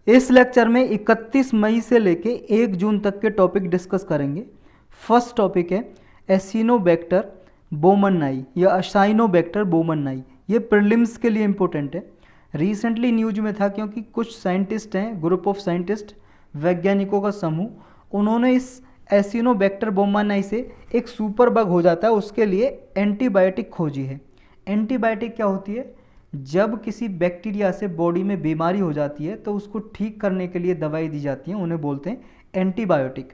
इस लेक्चर में 31 मई से लेके 1 जून तक के टॉपिक डिस्कस करेंगे। फर्स्ट टॉपिक है एसिनोबैक्टर बोमन्नाई या असाइनोबैक्टर बोमन्नाई। ये प्रीलिम्स के लिए इम्पोर्टेंट है। रिसेंटली न्यूज में था क्योंकि कुछ साइंटिस्ट हैं, ग्रुप ऑफ साइंटिस्ट, वैज्ञानिकों का समूह, उन्होंने इस एसिनोबैक्टर बोमन्नाई से एक सुपर बग हो जाता है, उसके लिए एंटीबायोटिक खोजी है। एंटीबायोटिक क्या होती है? जब किसी बैक्टीरिया से बॉडी में बीमारी हो जाती है तो उसको ठीक करने के लिए दवाई दी जाती है, उन्हें बोलते हैं एंटीबायोटिक।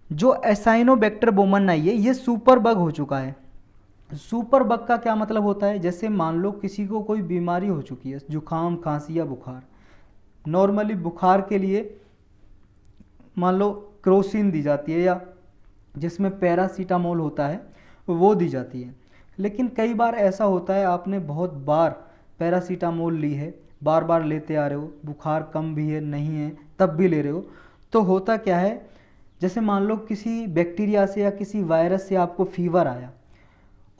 जो एसाइनोबैक्टर बोमन्नाई है ये सुपर बग हो चुका है। सुपर बग का क्या मतलब होता है? जैसे मान लो किसी को कोई बीमारी हो चुकी है, जुकाम, खांसी या बुखार। नॉर्मली बुखार के लिए मान लो क्रोसिन दी जाती है या जिसमें पैरासीटामोल होता है वो दी जाती है। लेकिन कई बार ऐसा होता है आपने बहुत बार पैरासीटामोल ली है, बार बार लेते आ रहे हो, बुखार कम भी है नहीं है तब भी ले रहे हो, तो होता क्या है, जैसे मान लो किसी बैक्टीरिया से या किसी वायरस से आपको फीवर आया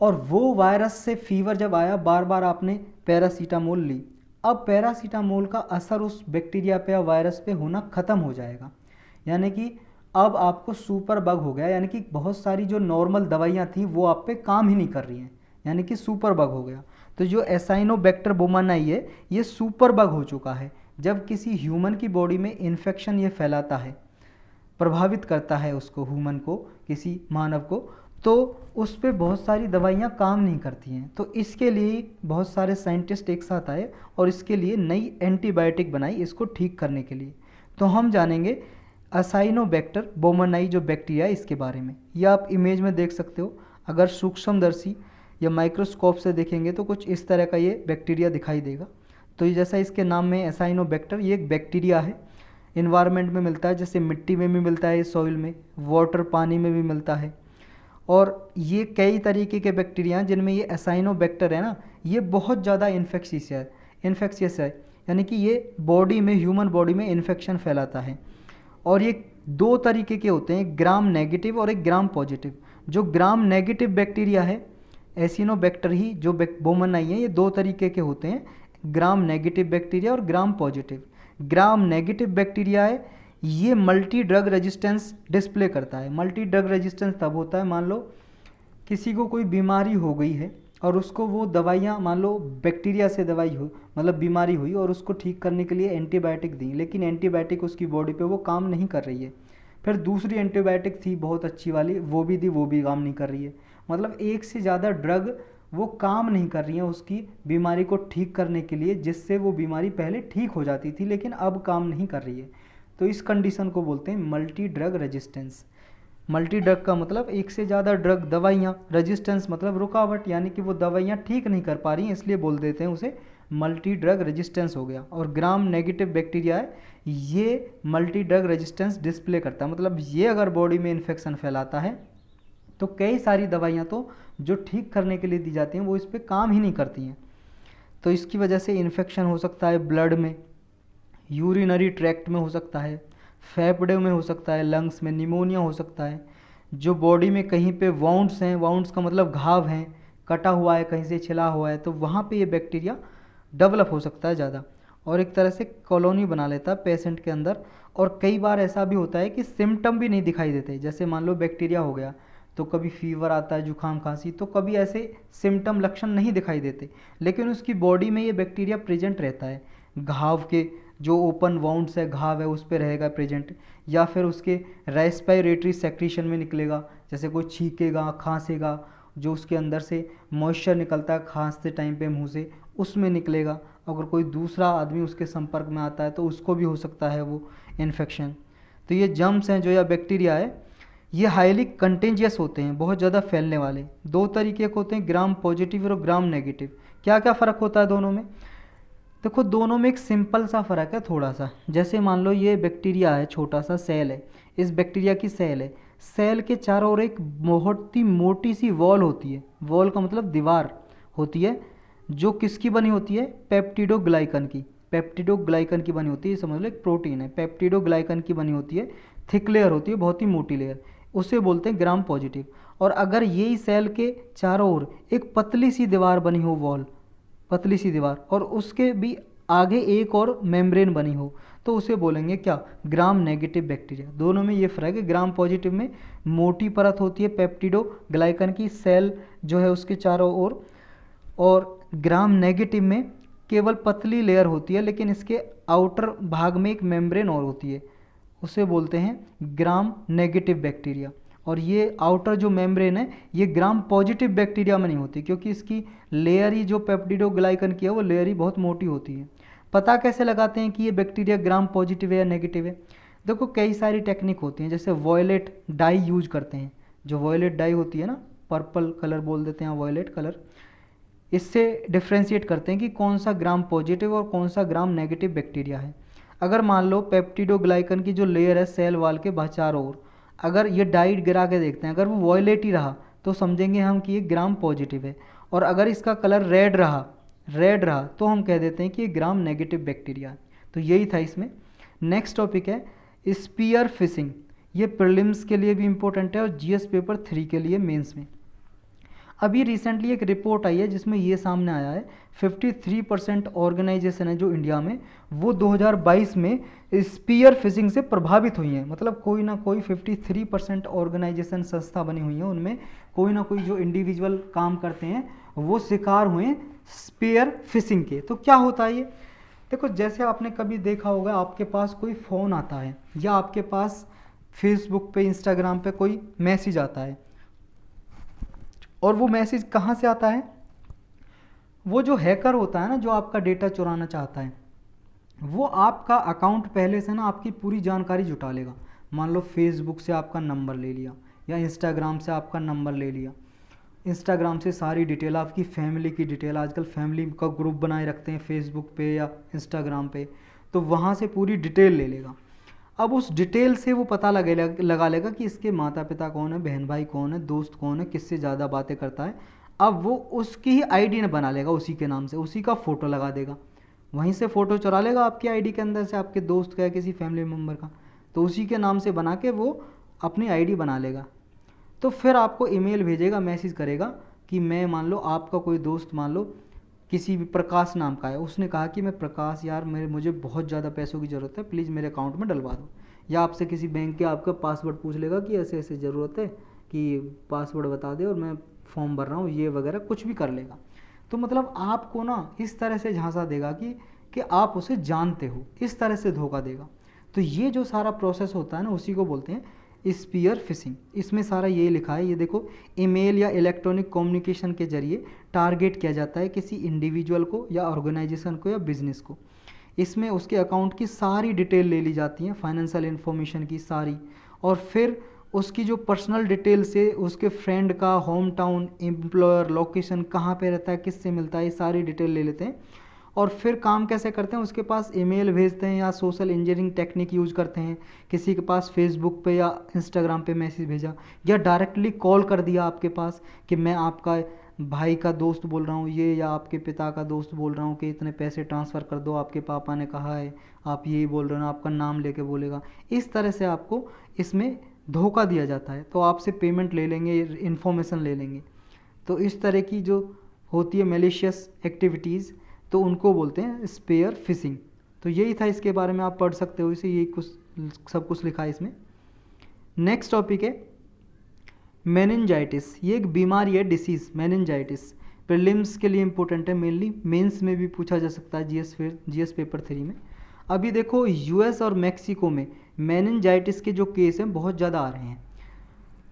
और वो वायरस से फीवर जब आया, बार बार आपने पैरासीटामोल ली, अब पैरासीटामोल का असर उस बैक्टीरिया पे या वायरस पे होना ख़त्म हो जाएगा। यानी कि अब आपको सुपर बग हो गया, यानी कि बहुत सारी जो नॉर्मल दवाइयाँ थी वो आप पे काम ही नहीं कर रही हैं, यानी कि सुपर बग हो गया। तो जो एसाइनोबैक्टर बोमन्नाई है ये सुपर बग हो चुका है। जब किसी ह्यूमन की बॉडी में इन्फेक्शन ये फैलाता है, प्रभावित करता है उसको, ह्यूमन को, किसी मानव को, तो उस पर बहुत सारी दवाइयाँ काम नहीं करती हैं। तो इसके लिए बहुत सारे साइंटिस्ट एक साथ आए और इसके लिए नई एंटीबायोटिक बनाई इसको ठीक करने के लिए। तो हम जानेंगे असाइनोबैक्टर बोमन्नाई जो बैक्टीरिया है इसके बारे में। यह आप इमेज में देख सकते हो। अगर सूक्ष्मदर्शी या माइक्रोस्कोप से देखेंगे तो कुछ इस तरह का ये बैक्टीरिया दिखाई देगा। तो ये जैसा इसके नाम में एसाइनोबैक्टर, ये एक बैक्टीरिया है। इन्वायरमेंट में मिलता है, जैसे मिट्टी में भी मिलता है, सॉइल में, वाटर, पानी में भी मिलता है। और ये कई तरीके के बैक्टीरिया हैं जिनमें ये एसाइनोबैक्टर है ना, ये बहुत ज़्यादा इन्फेक्शियस है, यानी कि ये बॉडी में, ह्यूमन बॉडी में इन्फेक्शन फैलाता है। और ये 2 तरीके के होते हैं, एक ग्राम नेगेटिव और एक ग्राम पॉजिटिव। जो ग्राम नेगेटिव बैक्टीरिया है, एसिनोबैक्टर ही जो बोमन्नाई है, ये 2 तरीके के होते हैं, ग्राम नेगेटिव बैक्टीरिया और gram positive. Gram negative bacteria है, ये मल्टी ड्रग रेजिस्टेंस डिस्प्ले करता है। मल्टी ड्रग रेजिस्टेंस तब होता है, मान लो किसी को कोई बीमारी हो गई है और उसको वो दवाइयाँ, मान लो बैक्टीरिया से दवाई हो, मतलब बीमारी हुई और उसको ठीक करने के लिए एंटीबायोटिक दी, लेकिन एंटीबायोटिक उसकी बॉडी पे वो काम नहीं कर रही है। फिर दूसरी एंटीबायोटिक थी बहुत अच्छी वाली, वो भी दी, वो भी काम नहीं कर रही है। मतलब एक से ज़्यादा ड्रग वो काम नहीं कर रही हैं उसकी बीमारी को ठीक करने के लिए, जिससे वो बीमारी पहले ठीक हो जाती थी लेकिन अब काम नहीं कर रही है। तो इस कंडीशन को बोलते हैं multi drug resistance. Multi drug का मतलब एक से ज़्यादा ड्रग, दवाइयाँ, रेजिस्टेंस मतलब रुकावट, यानी कि वो दवाइयाँ ठीक नहीं कर पा रही हैं, इसलिए बोल देते हैं उसे मल्टी ड्रग रेजिस्टेंस हो गया। और ग्राम नेगेटिव बैक्टीरिया है, ये मल्टी ड्रग रेजिस्टेंस डिस्प्ले करता है, मतलब ये अगर बॉडी में इन्फेक्शन फैलाता है तो कई सारी दवाइयाँ तो जो ठीक करने के लिए दी जाती हैं वो इस पर काम ही नहीं करती हैं। तो इसकी वजह से इन्फेक्शन हो सकता है ब्लड में, यूरिनरी ट्रैक्ट में हो सकता है, फेफड़े में हो सकता है, लंग्स में, निमोनिया हो सकता है। जो बॉडी में कहीं पे वाउंड्स हैं, वाउंड्स का मतलब घाव हैं, कटा हुआ है, कहीं से छिला हुआ है, तो वहाँ पे ये बैक्टीरिया डेवलप हो सकता है ज़्यादा और एक तरह से कॉलोनी बना लेता है पेशेंट के अंदर। और कई बार ऐसा भी होता है कि सिम्टम भी नहीं दिखाई देते। जैसे मान लो बैक्टीरिया हो गया तो कभी फीवर आता है, जुकाम, खांसी, तो कभी ऐसे सिम्टम, लक्षण नहीं दिखाई देते, लेकिन उसकी बॉडी में ये बैक्टीरिया प्रेजेंट रहता है। घाव के जो ओपन वाउंड्स है, घाव है, उस पर रहेगा प्रेजेंट, या फिर उसके रेस्पिरेटरी सेक्रीशन में निकलेगा, जैसे कोई छींकेगा, खांसेगा, जो उसके अंदर से मॉइस्चर निकलता है खांसते टाइम पे मुंह से, उसमें निकलेगा। अगर कोई दूसरा आदमी उसके संपर्क में आता है तो उसको भी हो सकता है वो इन्फेक्शन। तो ये जर्म्स हैं जो, या बैक्टीरिया है, ये हाईली कंटेंजियस होते हैं, बहुत ज़्यादा फैलने वाले। 2 तरीके के होते हैं, ग्राम पॉजिटिव और ग्राम नेगेटिव। क्या क्या फ़र्क होता है दोनों में? देखो दोनों में एक सिंपल सा फ़र्क है थोड़ा सा। जैसे मान लो ये बैक्टीरिया है, छोटा सा सेल है, इस बैक्टीरिया की सेल है, सेल के चारों ओर एक बहुत ही मोटी सी वॉल होती है। वॉल का मतलब दीवार होती है, जो किसकी बनी होती है? पेप्टिडोग्लाइकन की। पेप्टिडोग्लाइकन की बनी होती है, समझ लो एक प्रोटीन है, पेप्टिडोग्लाइकन की बनी होती है, थिक लेयर होती है, बहुत ही मोटी लेयर, उसे बोलते हैं ग्राम पॉजिटिव। और अगर यही सेल के चारों ओर एक पतली सी दीवार बनी हो, वॉल, पतली सी दीवार, और उसके भी आगे एक और मेम्ब्रेन बनी हो तो उसे बोलेंगे क्या, ग्राम नेगेटिव बैक्टीरिया। दोनों में ये फर्क है, ग्राम पॉजिटिव में मोटी परत होती है पेप्टिडोग्लाइकन की, सेल जो है उसके चारों ओर, और ग्राम नेगेटिव में केवल पतली लेयर होती है लेकिन इसके आउटर भाग में एक मेम्ब्रेन और होती है, उसे बोलते हैं ग्राम नेगेटिव बैक्टीरिया। और ये आउटर जो मेम्ब्रेन है ये ग्राम पॉजिटिव बैक्टीरिया में नहीं होती, क्योंकि इसकी लेयर ही जो पेप्टिडोग्लाइकन की है वो लेयर ही बहुत मोटी होती है। पता कैसे लगाते हैं कि ये बैक्टीरिया ग्राम पॉजिटिव है या नेगेटिव है? देखो कई सारी टेक्निक होती हैं, जैसे वॉयलेट डाई यूज करते हैं, जो वॉयलेट डाई होती है ना, पर्पल कलर बोल देते हैं वॉयलेट कलर, इससे डिफ्रेंशिएट करते हैं कि कौन सा ग्राम पॉजिटिव और कौन सा ग्राम नेगेटिव बैक्टीरिया है। अगर मान लो पेप्टिडोग्लाइकन की जो लेयर है सेल वाल के चारों ओर, अगर ये डाइट गिरा के देखते हैं, अगर वो वॉयलेट ही रहा तो समझेंगे हम कि ये ग्राम पॉजिटिव है, और अगर इसका कलर रेड रहा तो हम कह देते हैं कि ये ग्राम नेगेटिव बैक्टीरिया है। तो यही था इसमें। नेक्स्ट टॉपिक है स्पीयर फिशिंग। ये प्रीलिम्स के लिए भी इंपॉर्टेंट है और जीएस पेपर 3 के लिए मेंस में। अभी रिसेंटली एक रिपोर्ट आई है जिसमें ये सामने आया है 53% ऑर्गेनाइजेशन है जो इंडिया में, वो 2022 में स्पीयर फिशिंग से प्रभावित हुई हैं। मतलब कोई ना कोई 53% ऑर्गेनाइजेशन संस्था बनी हुई हैं, उनमें कोई ना कोई जो इंडिविजुअल काम करते हैं वो शिकार हुए स्पीयर फिशिंग के। तो क्या होता है ये? देखो जैसे आपने कभी देखा होगा, आपके पास कोई फ़ोन आता है या आपके पास फेसबुक पे इंस्टाग्राम पे कोई मैसेज आता है, और वो मैसेज कहाँ से आता है? वो जो हैकर होता है ना, जो आपका डेटा चुराना चाहता है, वो आपका अकाउंट पहले से ना आपकी पूरी जानकारी जुटा लेगा। मान लो फेसबुक से आपका नंबर ले लिया या इंस्टाग्राम से आपका नंबर ले लिया, इंस्टाग्राम से सारी डिटेल, आपकी फैमिली की डिटेल, आजकल फैमिली का ग्रुप बनाए रखते हैं फेसबुक पे या इंस्टाग्राम पे, तो वहाँ से पूरी डिटेल ले लेगा। अब उस डिटेल से वो पता लगा लेगा कि इसके माता पिता कौन है, बहन भाई कौन है, दोस्त कौन है, किससे ज़्यादा बातें करता है। अब वो उसकी ही आईडी ने बना लेगा, उसी के नाम से उसी का फ़ोटो लगा देगा, वहीं से फ़ोटो चुरा लेगा आपकी आईडी के अंदर से, आपके दोस्त का या किसी फैमिली मेम्बर का, तो उसी के नाम से बना के वो अपनी आईडी बना लेगा। तो फिर आपको ईमेल भेजेगा, मैसेज करेगा कि मैं, मान लो आपका कोई दोस्त, मान लो किसी भी प्रकाश नाम का है, उसने कहा कि मैं प्रकाश यार मुझे बहुत ज़्यादा पैसों की ज़रूरत है, प्लीज़ मेरे अकाउंट में डलवा दो। या आपसे किसी बैंक के आपका पासवर्ड पूछ लेगा कि ऐसे ऐसे ज़रूरत है कि पासवर्ड बता दे और मैं फॉर्म भर रहा हूँ, ये वगैरह कुछ भी कर लेगा। तो मतलब आपको ना इस तरह से झांसा देगा कि आप उसे जानते हो, इस तरह से धोखा देगा। तो ये जो सारा प्रोसेस होता है ना, उसी को बोलते हैं स्पीयर फिशिंग। इसमें सारा ये लिखा है, ये देखो, ईमेल या इलेक्ट्रॉनिक कम्युनिकेशन के जरिए टारगेट किया जाता है किसी इंडिविजुअल को या ऑर्गेनाइजेशन को या बिजनेस को। इसमें उसके अकाउंट की सारी डिटेल ले ली जाती है, फाइनेंशियल इन्फॉर्मेशन की सारी, और फिर उसकी जो पर्सनल डिटेल से उसके फ्रेंड का होम टाउन, एम्प्लॉयर, लोकेशन, कहाँ पे रहता है, किससे मिलता है, ये सारी डिटेल ले लेते हैं। और फिर काम कैसे करते हैं, उसके पास ईमेल भेजते हैं या सोशल इंजीनियरिंग टेक्निक यूज करते हैं, किसी के पास फेसबुक पे या इंस्टाग्राम पे मैसेज भेजा, या डायरेक्टली कॉल कर दिया आपके पास कि मैं आपका भाई का दोस्त बोल रहा हूँ ये, या आपके पिता का दोस्त बोल रहा हूँ कि इतने पैसे ट्रांसफ़र कर दो, आपके पापा ने कहा है, आप यही बोल रहे हो, आपका नाम लेके बोलेगा। इस तरह से आपको इसमें धोखा दिया जाता है, तो आपसे पेमेंट ले लेंगे, इन्फॉर्मेशन ले लेंगे। तो इस तरह की जो होती है मैलिशियस एक्टिविटीज़, तो उनको बोलते हैं स्पीयर फिशिंग। तो यही था, इसके बारे में आप पढ़ सकते हो, इसे यही कुछ सब कुछ लिखा है इसमें। नेक्स्ट टॉपिक है मेनिंजाइटिस। ये एक बीमारी है, डिसीज़, मेनिंजाइटिस। प्रीलिम्स के लिए इंपॉर्टेंट है मेनली, मेंस में भी पूछा जा सकता है जीएस पेपर 3 में। अभी देखो यूएस और मैक्सिको में मेनिंजाइटिस के जो केस हैं बहुत ज़्यादा आ रहे हैं,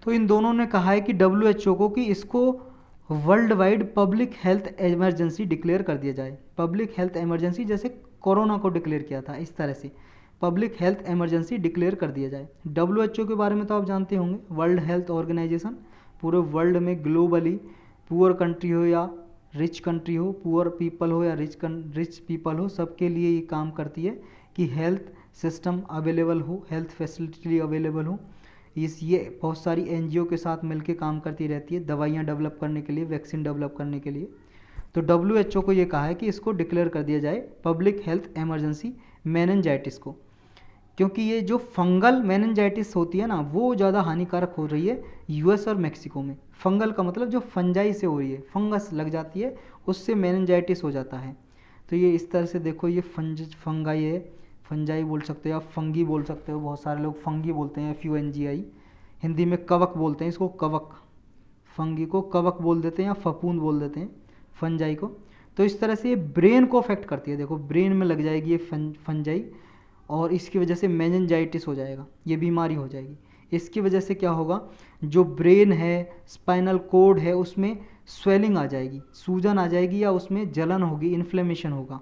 तो इन दोनों ने कहा है कि WHO को कि इसको world wide public health emergency declare कर दिया जाए। पब्लिक हेल्थ इमरजेंसी जैसे कोरोना को डिक्लेयर किया था, इस तरह से पब्लिक हेल्थ इमरजेंसी डिक्लेयर कर दिया जाए। WHO के बारे में तो आप जानते होंगे, वर्ल्ड हेल्थ ऑर्गेनाइजेशन, पूरे वर्ल्ड में ग्लोबली पुअर कंट्री हो या रिच कंट्री हो, पुअर पीपल हो या रिच पीपल हो, सबके लिए ये काम करती है कि हेल्थ सिस्टम अवेलेबल हो, हेल्थ फैसिलिटी अवेलेबल हो। ये बहुत सारी NGO के साथ मिलकर काम करती रहती है, दवाइयाँ डेवलप करने के लिए, वैक्सीन डेवलप करने के लिए। तो WHO को ये कहा है कि इसको डिक्लेयर कर दिया जाए पब्लिक हेल्थ इमरजेंसी मेनिंजाइटिस को, क्योंकि ये जो फंगल मेनिंजाइटिस होती है ना, वो ज़्यादा हानिकारक हो रही है US और मैक्सिको में। फंगल का मतलब जो फंजाई से हो रही है, फंगस लग जाती है, उससे मेनिंजाइटिस हो जाता है। तो ये इस तरह से देखो, ये फंगाई है, फंजाई बोल सकते हो आप, फंगी बोल सकते हो, बहुत सारे लोग फंगी बोलते हैं, FUNGI। हिंदी में कवक बोलते हैं इसको, कवक। फंगी को कवक बोल देते हैं या फफूंद बोल देते हैं फंजाई को। तो इस तरह से ये ब्रेन को अफेक्ट करती है, देखो ब्रेन में लग जाएगी ये फंजाई, और इसकी वजह से मेनिंजाइटिस हो जाएगा, ये बीमारी हो जाएगी। इसकी वजह से क्या होगा, जो ब्रेन है, स्पाइनल कोड है, उसमें स्वेलिंग आ जाएगी, सूजन आ जाएगी, या उसमें जलन होगी, इन्फ्लेमेशन होगा।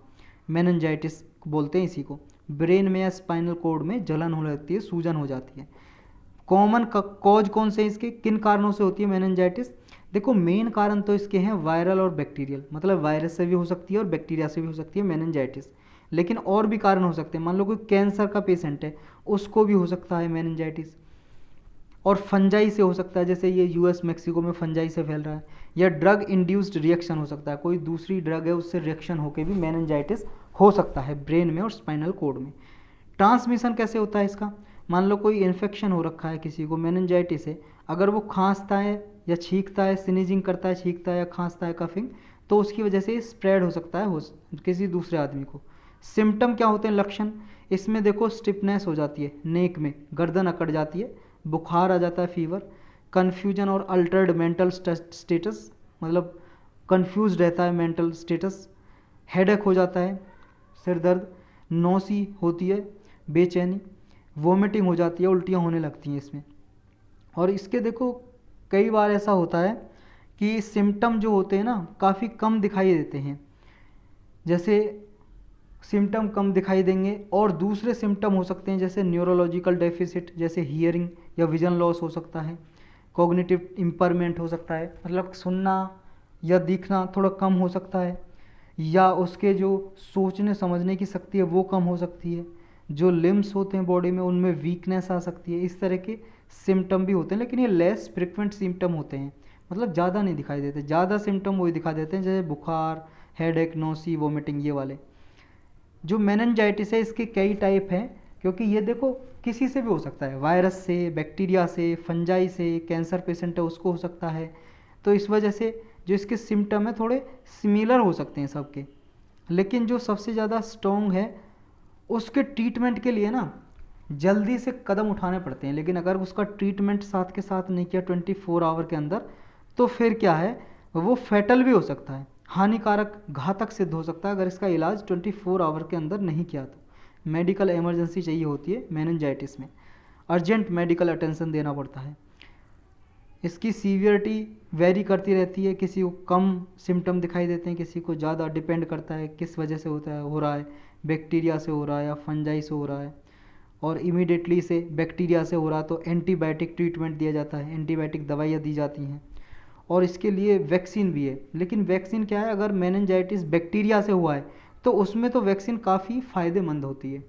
मेनिंजाइटिस बोलते हैं इसी को। ब्रेन में या स्पाइनल कोड में जलन होने लगती है, सूजन हो जाती है। कॉमन कॉज कौन से इसके, किन कारणों से होती है मेनिंजाइटिस? देखो मेन कारण तो इसके हैं वायरल और बैक्टीरियल, मतलब वायरस से भी हो सकती है और बैक्टीरिया से भी हो सकती है मेनिंजाइटिस। लेकिन और भी कारण हो सकते हैं, मान लो कोई कैंसर का पेशेंट है, उसको भी हो सकता है मेनिंजाइटिस। और फंजाई से हो सकता है, जैसे ये US मैक्सिको में फंजाई से फैल रहा है। या ड्रग इंड्यूस्ड रिएक्शन हो सकता है, कोई दूसरी ड्रग है उससे रिएक्शन होकर भी मेनिंजाइटिस हो सकता है ब्रेन में और स्पाइनल कोड में। ट्रांसमिशन कैसे होता है इसका, मान लो कोई इन्फेक्शन हो रखा है किसी को, मेनिंजाइटिस है, अगर वो खांसता है या छींकता है, स्नीजिंग करता है, छींकता है या खांसता है, कफिंग, तो उसकी वजह से स्प्रेड हो सकता है किसी दूसरे आदमी को। सिम्टम क्या होते हैं, लक्षण? इसमें देखो स्टिफनेस हो जाती है नेक में, गर्दन अकड़ जाती है, बुखार आ जाता है, फीवर, कन्फ्यूजन और अल्टर्ड मेंटल स्टेटस, मतलब कन्फ्यूज रहता है मेंटल स्टेटस, हेडेक हो जाता है, सिर दर्द, नौसी होती है, बेचैनी, वोमिटिंग हो जाती है, उल्टियाँ होने लगती हैं इसमें। और इसके देखो कई बार ऐसा होता है कि सिम्टम जो होते हैं ना काफ़ी कम दिखाई देते हैं, जैसे सिम्टम कम दिखाई देंगे और दूसरे सिम्टम हो सकते हैं, जैसे न्यूरोलॉजिकल डेफिसिट, जैसे हियरिंग या विजन लॉस हो सकता है, कॉग्निटिव इम्पेयरमेंट हो सकता है, मतलब सुनना या दिखना थोड़ा कम हो सकता है, या उसके जो सोचने समझने की शक्ति है वो कम हो सकती है, जो लिम्स होते हैं बॉडी में उनमें वीकनेस आ सकती है। इस तरह के सिम्टम भी होते हैं, लेकिन ये लेस फ्रिक्वेंट सिम्टम होते हैं, मतलब ज़्यादा नहीं दिखाई देते। ज़्यादा सिम्टम वही दिखा देते हैं जैसे बुखार, हेडेक, नौसी, वोमिटिंग, ये वाले। जो मेनिंजाइटिस है इसके कई टाइप हैं, क्योंकि ये देखो किसी से भी हो सकता है, वायरस से, बैक्टीरिया से, फंजाई से, कैंसर पेशेंट है उसको हो सकता है। तो इस वजह से जो इसके सिम्टम है थोड़े सिमिलर हो सकते हैं सबके, लेकिन जो सबसे ज़्यादा स्ट्रॉन्ग है उसके ट्रीटमेंट के लिए ना जल्दी से कदम उठाने पड़ते हैं। लेकिन अगर उसका ट्रीटमेंट साथ के साथ नहीं किया 24 आवर के अंदर, तो फिर क्या है, वो फैटल भी हो सकता है, हानिकारक, घातक सिद्ध हो सकता है अगर इसका इलाज 24 आवर के अंदर नहीं किया तो। मेडिकल इमरजेंसी चाहिए होती है मेनिंजाइटिस में, अर्जेंट मेडिकल अटेंशन देना पड़ता है। इसकी सीवियरिटी वेरी करती रहती है, किसी को कम सिम्टम दिखाई देते हैं, किसी को ज़्यादा, डिपेंड करता है किस वजह से होता है, हो रहा है बैक्टीरिया से हो रहा है या फंजाई से हो रहा है। और इमीडिएटली से बैक्टीरिया से हो रहा है तो एंटीबायोटिक ट्रीटमेंट दिया जाता है, एंटीबायोटिक दवाइयाँ दी जाती हैं, और इसके लिए वैक्सीन भी है। लेकिन वैक्सीन क्या है, अगर मेनिंजाइटिस बैक्टीरिया से हुआ है तो उसमें तो वैक्सीन काफ़ी फ़ायदेमंद होती है,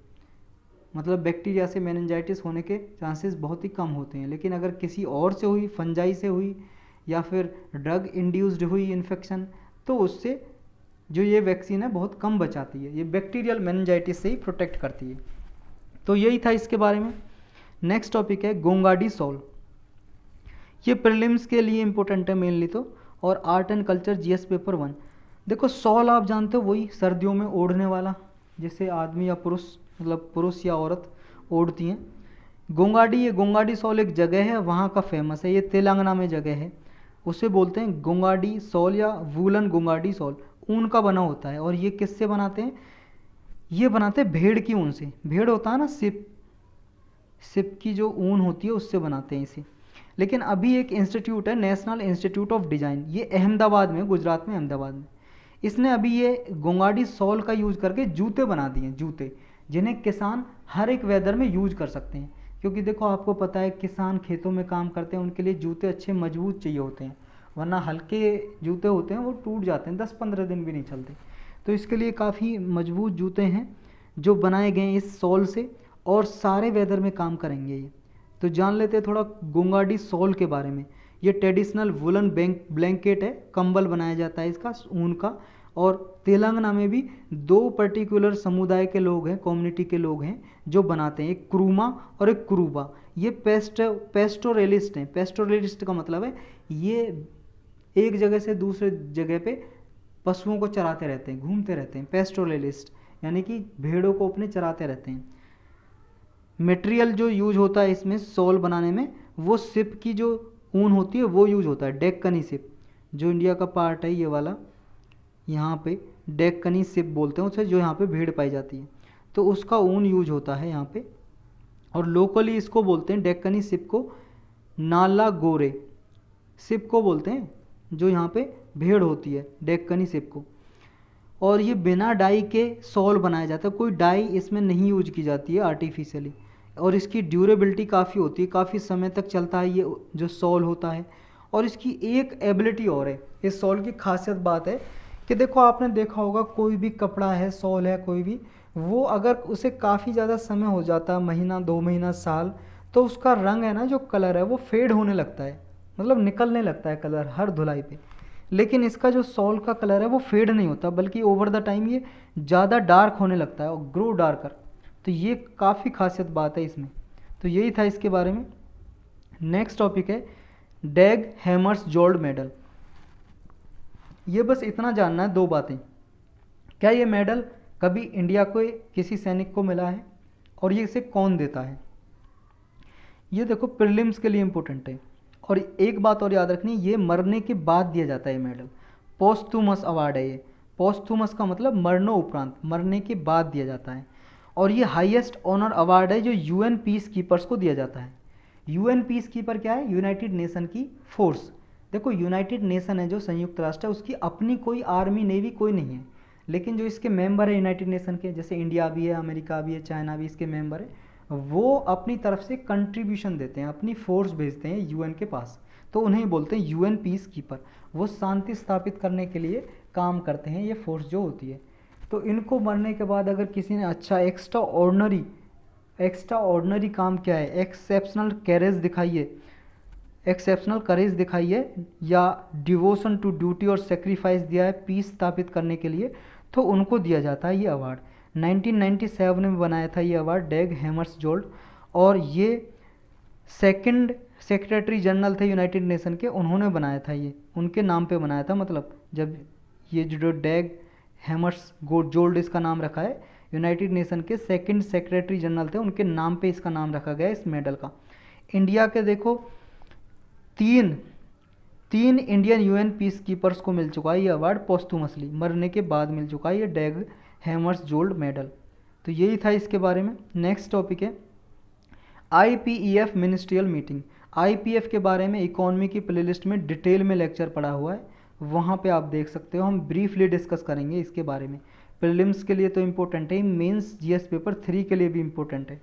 मतलब बैक्टीरिया से मेनिंजाइटिस होने के चांसेस बहुत ही कम होते हैं। लेकिन अगर किसी और से हुई, फंजाई से हुई या फिर ड्रग इंड्यूस्ड हुई इन्फेक्शन, तो उससे जो ये वैक्सीन है बहुत कम बचाती है, ये बैक्टीरियल मेनिंजाइटिस से ही प्रोटेक्ट करती है। तो यही था इसके बारे में। नेक्स्ट टॉपिक है गोंगाडी सॉल। ये प्रीलिम्स के लिए इंपॉर्टेंट है मेनली तो, और art and culture GS paper 1। देखो सॉल आप जानते हो, वही सर्दियों में ओढ़ने वाला, जिसे आदमी या पुरुष, मतलब पुरुष या औरत ओढ़ती हैं। गोंगाडी, ये गोंगाडी सॉल एक जगह है, वहाँ का फेमस है, ये तेलंगाना में जगह है, उसे बोलते हैं गोंगाडी सॉल या वूलन गोंगाडी सॉल। ऊन का बना होता है, और ये किससे बनाते हैं, ये बनाते हैं भेड़ की ऊन से। भेड़ होता है ना, सिप की जो ऊन होती है उससे बनाते हैं इसे। लेकिन अभी एक इंस्टीट्यूट है, नेशनल इंस्टीट्यूट ऑफ डिज़ाइन, ये अहमदाबाद में, गुजरात में अहमदाबाद में, इसने अभी ये गोंगाडी सॉल का यूज़ करके जूते बना दिए, जूते जिन्हें किसान हर एक वेदर में यूज कर सकते हैं। क्योंकि देखो आपको पता है किसान खेतों में काम करते हैं, उनके लिए जूते अच्छे मजबूत चाहिए होते हैं, वरना हल्के जूते होते हैं वो टूट जाते हैं, 10-15 दिन भी नहीं चलते। तो इसके लिए काफ़ी मजबूत जूते हैं जो बनाए गए हैं इस सॉल से, और सारे वेदर में काम करेंगे ये। तो जान लेते हैं थोड़ा गोंगाडी सॉल के बारे में। ये ट्रेडिशनल वुलन ब्लैंकेट है, कंबल बनाया जाता है इसका, ऊन का। और तेलंगाना में भी 2 पर्टिकुलर समुदाय के लोग हैं, कम्युनिटी के लोग हैं जो बनाते हैं, एक क्रूमा और एक क्रूबा। ये पेस्टोरलिस्ट हैं। पेस्टोरलिस्ट का मतलब है ये एक जगह से दूसरे जगह पे पशुओं को चराते रहते हैं, घूमते रहते हैं, पेस्टोरलिस्ट यानी कि भेड़ों को अपने चराते रहते हैं। मटेरियल जो यूज होता है इसमें सॉल बनाने में, वो सिप की जो ऊन होती है वो यूज होता है। डेक्कनी सिप जो इंडिया का पार्ट है ये वाला, यहाँ पे डेक्कनी सिप बोलते हैं उसे, जो यहाँ पे भेड़ पाई जाती है, तो उसका ऊन यूज होता है यहाँ पे। और लोकली इसको बोलते हैं डेक्कनी सिप को नाला गोरे सिप को बोलते हैं, जो यहाँ पे भेड़ होती है डेक्कनी सिप को। और ये बिना डाई के सॉल बनाया जाता है, कोई डाई इसमें नहीं यूज की जाती है आर्टिफिशियली। और इसकी ड्यूरेबिलिटी काफ़ी होती है, काफ़ी समय तक चलता है ये जो सॉल होता है। और इसकी एक एबिलिटी और है, इस सॉल की खासियत बात है कि देखो आपने देखा होगा कोई भी कपड़ा है, सॉल है कोई भी, वो अगर उसे काफ़ी ज़्यादा समय हो जाता है, महीना 2 महीना साल, तो उसका रंग है ना, जो कलर है वो फेड होने लगता है, मतलब निकलने लगता है कलर हर धुलाई पे। लेकिन इसका जो सॉल का कलर है वो फेड नहीं होता, बल्कि ओवर द टाइम ये ज़्यादा डार्क होने लगता है और ग्रो डार्कर। तो ये काफ़ी खासियत बात है इसमें। तो यही था इसके बारे में। नेक्स्ट टॉपिक है डैग हैमर्सजोल्ड मेडल। ये बस इतना जानना है, 2 बातें। क्या ये मेडल कभी इंडिया को किसी सैनिक को मिला है, और ये इसे कौन देता है? ये देखो प्रीलिम्स के लिए इम्पोर्टेंट है। और एक बात और याद रखनी, ये मरने के बाद दिया जाता है ये मेडल, पोस्टुमस अवार्ड है ये। पोस्टुमस का मतलब मरणोपरांत, मरने के बाद दिया जाता है। और ये हाईएस्ट ऑनर अवार्ड है जो यूएन पीस कीपर्स को दिया जाता है। यूएन पीस कीपर क्या है? यूनाइटेड नेशन की फोर्स। देखो यूनाइटेड नेशन है जो संयुक्त राष्ट्र है, उसकी अपनी कोई आर्मी नेवी कोई नहीं है, लेकिन जो इसके मेंबर है यूनाइटेड नेशन के, जैसे इंडिया भी है, अमेरिका भी है, चाइना भी इसके मेंबर है, वो अपनी तरफ से कंट्रीब्यूशन देते हैं, अपनी फोर्स भेजते हैं यूएन के पास, तो उन्हें बोलते हैं यूएन पीस कीपर। वो शांति स्थापित करने के लिए काम करते हैं ये फोर्स जो होती है। तो इनको मरने के बाद अगर किसी ने अच्छा एक्स्ट्रा ऑर्डनरी काम किया है, एक्सेप्शनल करेज दिखाई है, या डिवोशन टू ड्यूटी और सेक्रीफाइस दिया है पीस स्थापित करने के लिए, तो उनको दिया जाता है ये अवार्ड। 1997 में बनाया था ये अवार्ड डैग हैमर्सजोल्ड, और ये सेकंड सेक्रेटरी जनरल थे यूनाइटेड नेशन के, उन्होंने बनाया था, ये उनके नाम पे बनाया था। मतलब जब ये जो डैग हैमर्सजोल्ड इसका नाम रखा है, यूनाइटेड नेशन के सेकंड सेक्रेटरी जनरल थे, उनके नाम पे इसका नाम रखा गया इस मेडल का। इंडिया के देखो तीन इंडियन यूएन पीस कीपर्स को मिल चुका है ये अवार्ड पोस्टुमसली, मरने के बाद मिल चुका है ये डैग हैमर्सजोल्ड मेडल। तो यही था इसके बारे में। नेक्स्ट टॉपिक है आईपीईएफ मिनिस्ट्रियल मीटिंग। आईपीएफ के बारे में इकोनॉमी की प्लेलिस्ट में डिटेल में लेक्चर पड़ा हुआ है, वहाँ पे आप देख सकते हो। हम ब्रीफली डिस्कस करेंगे इसके बारे में। प्रीलिम्स के लिए तो इम्पोर्टेंट है, मेंस जीएस पेपर 3 के लिए भी इम्पोर्टेंट है।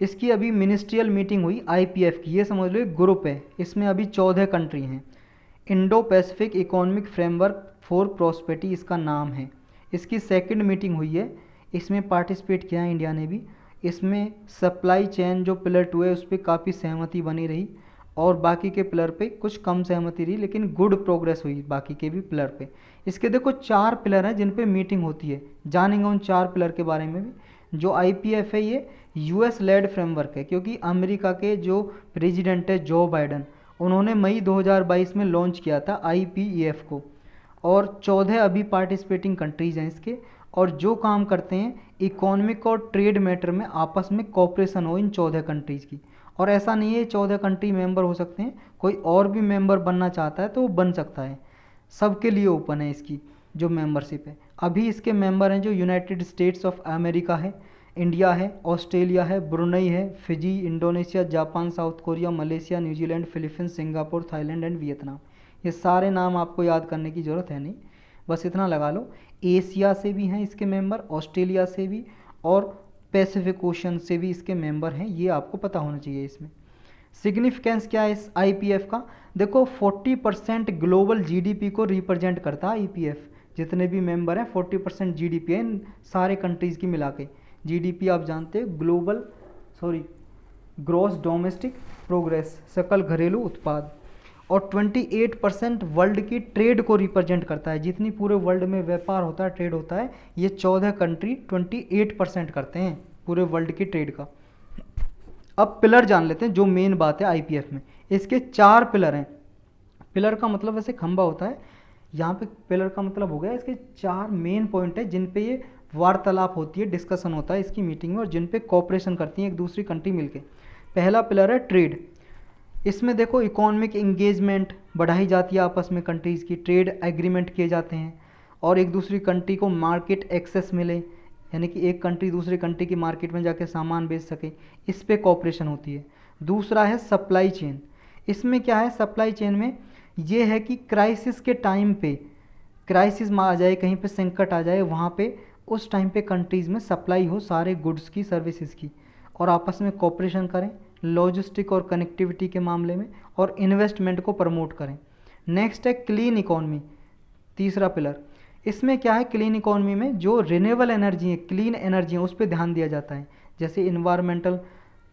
इसकी अभी मिनिस्ट्रियल मीटिंग हुई आईपीएफ की, ये समझ लो एक ग्रुप है, इसमें अभी 14 कंट्री हैं। Indo Pacific economic framework for prosperity इसका नाम है। इसकी सेकंड मीटिंग हुई है, इसमें पार्टिसिपेट किया है इंडिया ने भी। इसमें सप्लाई चेन जो पिलर 2 है उस पर काफ़ी सहमति बनी रही, और बाकी के पिलर पे कुछ कम सहमति रही, लेकिन गुड प्रोग्रेस हुई बाकी के भी पिलर पे। इसके देखो 4 पिलर हैं जिन पे मीटिंग होती है, जानेंगे उन 4 पिलर के बारे में भी। जो आईपीएफ है ये यूएस लेड फ्रेमवर्क है, क्योंकि अमेरिका के जो प्रेसिडेंट है जो बाइडन, उन्होंने मई 2022 में लॉन्च किया था आईपीईएफ को, और 14 अभी पार्टिसिपेटिंग कंट्रीज़ हैं इसके, और जो काम करते हैं इकोनॉमिक और ट्रेड मैटर में आपस में कोऑपरेशन हो इन 14 कंट्रीज़ की। और ऐसा नहीं है 14 कंट्री मेंबर हो सकते हैं, कोई और भी मेंबर बनना चाहता है तो वो बन सकता है, सबके लिए ओपन है इसकी जो मेंबरशिप है। अभी इसके मेंबर हैं जो यूनाइटेड स्टेट्स ऑफ अमेरिका है, इंडिया है, ऑस्ट्रेलिया है, ब्रुनई है, Fiji, Indonesia, Japan, south Korea, Malaysia, New Zealand, Philippines, Singapore, Thailand and Vietnam. ये सारे नाम आपको याद करने की ज़रूरत है नहीं, बस इतना लगा लो। एशिया से भी हैं इसके मेंबर, ऑस्ट्रेलिया से भी, और पैसिफिक ओशन से भी इसके मेंबर हैं, ये आपको पता होना चाहिए। इसमें सिग्निफिकेंस क्या है इस आईपीएफ का? देखो 40% ग्लोबल जीडीपी को रिप्रेजेंट करता है आईपीएफ। जितने भी मेंबर हैं 40% जीडीपी है इन सारे कंट्रीज़ की मिला के। जीडीपी आप जानते हैं ग्रॉस डोमेस्टिक प्रोग्रेस, सकल घरेलू उत्पाद। और 28% वर्ल्ड की ट्रेड को रिप्रेजेंट करता है, जितनी पूरे वर्ल्ड में व्यापार होता है, ट्रेड होता है, ये 14 कंट्री 28% करते हैं पूरे वर्ल्ड की ट्रेड का। अब पिलर जान लेते हैं, जो मेन बात है आईपीएफ में। इसके 4 पिलर हैं। पिलर का मतलब वैसे खंबा होता है, यहाँ पे पिलर का मतलब हो गया इसके 4 मेन पॉइंट है जिन पे ये वार्तालाप होती है, डिस्कशन होता है इसकी मीटिंग में, और जिन पे कोऑपरेशन करती हैं एक दूसरी कंट्री मिलके। पहला पिलर है ट्रेड। इसमें देखो इकोनॉमिक इंगेजमेंट बढ़ाई जाती है आपस में कंट्रीज़ की, ट्रेड एग्रीमेंट किए जाते हैं और एक दूसरी कंट्री को मार्केट एक्सेस मिले, यानी कि एक कंट्री दूसरी कंट्री की मार्केट में जाके सामान बेच सके, इस पे कोऑपरेशन होती है। दूसरा है सप्लाई चेन। इसमें क्या है सप्लाई चेन में, ये है कि क्राइसिस के टाइम पे, क्राइसिस में आ जाए, कहीं पे संकट आ जाए, वहाँ पे उस टाइम पे कंट्रीज़ में सप्लाई हो सारे गुड्स की, सर्विसेज की, और आपस में कोऑपरेशन करें लॉजिस्टिक और कनेक्टिविटी के मामले में, और इन्वेस्टमेंट को प्रमोट करें। नेक्स्ट है क्लीन इकोनॉमी, तीसरा पिलर। इसमें क्या है, क्लीन इकोनॉमी में जो रिन्यूएबल एनर्जी है, क्लीन एनर्जी है, उस पर ध्यान दिया जाता है। जैसे इन्वायरमेंटल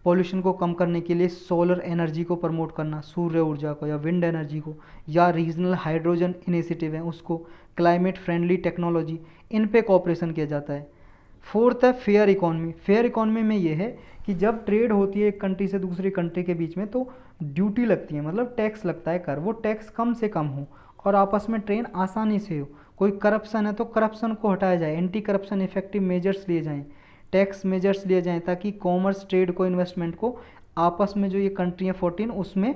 पॉल्यूशन को कम करने के लिए सोलर एनर्जी को प्रमोट करना, सूर्य ऊर्जा को या विंड एनर्जी को, या रीजनल हाइड्रोजन इनिशिएटिव है उसको, क्लाइमेट फ्रेंडली टेक्नोलॉजी, इन पे कोऑपरेशन किया जाता है। फोर्थ है फेयर इकोनॉमी। फेयर इकोनॉमी में ये है कि जब ट्रेड होती है एक कंट्री से दूसरी कंट्री के बीच में तो ड्यूटी लगती है, मतलब टैक्स लगता है कर, वो टैक्स कम से कम हो और आपस में ट्रेड आसानी से हो। कोई करप्शन है तो करप्शन को हटाया जाए, एंटी करप्शन इफेक्टिव मेजर्स लिए जाएँ, टैक्स मेजर्स लिए जाएँ, ताकि कॉमर्स, ट्रेड को, इन्वेस्टमेंट को आपस में जो ये कंट्री है 14 उसमें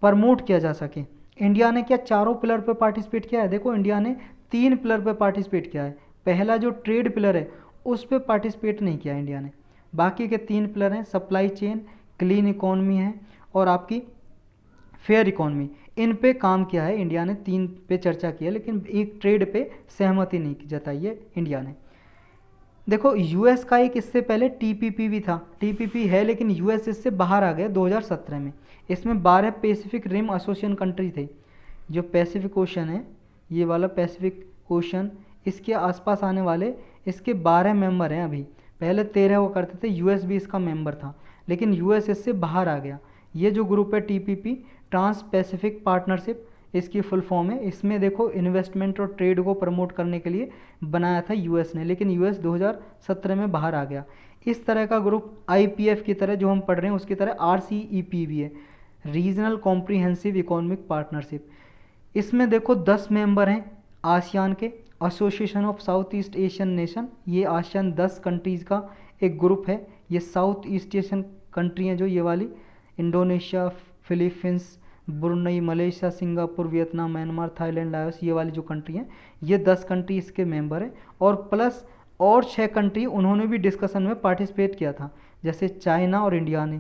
प्रमोट किया जा सके। इंडिया ने क्या चारों पिलर पर पार्टिसिपेट किया है? देखो इंडिया ने 3 पिलर पर पार्टिसिपेट किया है। पहला जो ट्रेड पिलर है उस पर पार्टिसिपेट नहीं किया इंडिया ने। बाकी के 3 पिलर हैं, सप्लाई चेन, क्लीन इकोनॉमी है और आपकी फेयर इकोनॉमी, इन पे काम किया है इंडिया ने, 3 पे चर्चा की है, लेकिन एक ट्रेड पे सहमति नहीं जताई है इंडिया ने। देखो यूएस का एक इससे पहले टीपीपी भी था, टीपीपी है लेकिन यूएस इससे बाहर आ गया 2017 में। इसमें 12 पैसिफिक रिम एसोसिएशन कंट्री थे। जो पैसिफिक ओशन है, ये वाला पैसिफिक ओशन, इसके आसपास आने वाले इसके 12 मेंबर हैं अभी। पहले 13 हुआ करते थे, यूएस भी इसका मेंबर था, लेकिन यूएस इससे बाहर आ गया। ये जो ग्रुप है टीपीपी, ट्रांस पैसिफिक पार्टनरशिप इसकी फुल फॉर्म है। इसमें देखो इन्वेस्टमेंट और ट्रेड को प्रमोट करने के लिए बनाया था यूएस ने, लेकिन यूएस 2017 में बाहर आ गया। इस तरह का ग्रुप आईपीएफ की तरह जो हम पढ़ रहे हैं उसकी तरह आरसीईपी भी है, रीजनल कॉम्प्रिहेंसिव इकोनॉमिक पार्टनरशिप। इसमें देखो 10 मेंबर हैं आसियान के, association of south east Asian nation, ये आसियान 10 कंट्रीज़ का एक ग्रुप है। ये साउथ ईस्ट एशियन कंट्री हैं जो ये वाली, Indonesia, Philippines, Brunei, Malaysia, Singapore, Vietnam, Myanmar, Thailand, Laos, ये वाली जो कंट्री हैं, ये 10 कंट्री इसके मेंबर हैं। और प्लस और 6 कंट्री उन्होंने भी डिस्कशन में पार्टिसिपेट किया था, जैसे चाइना और इंडिया ने,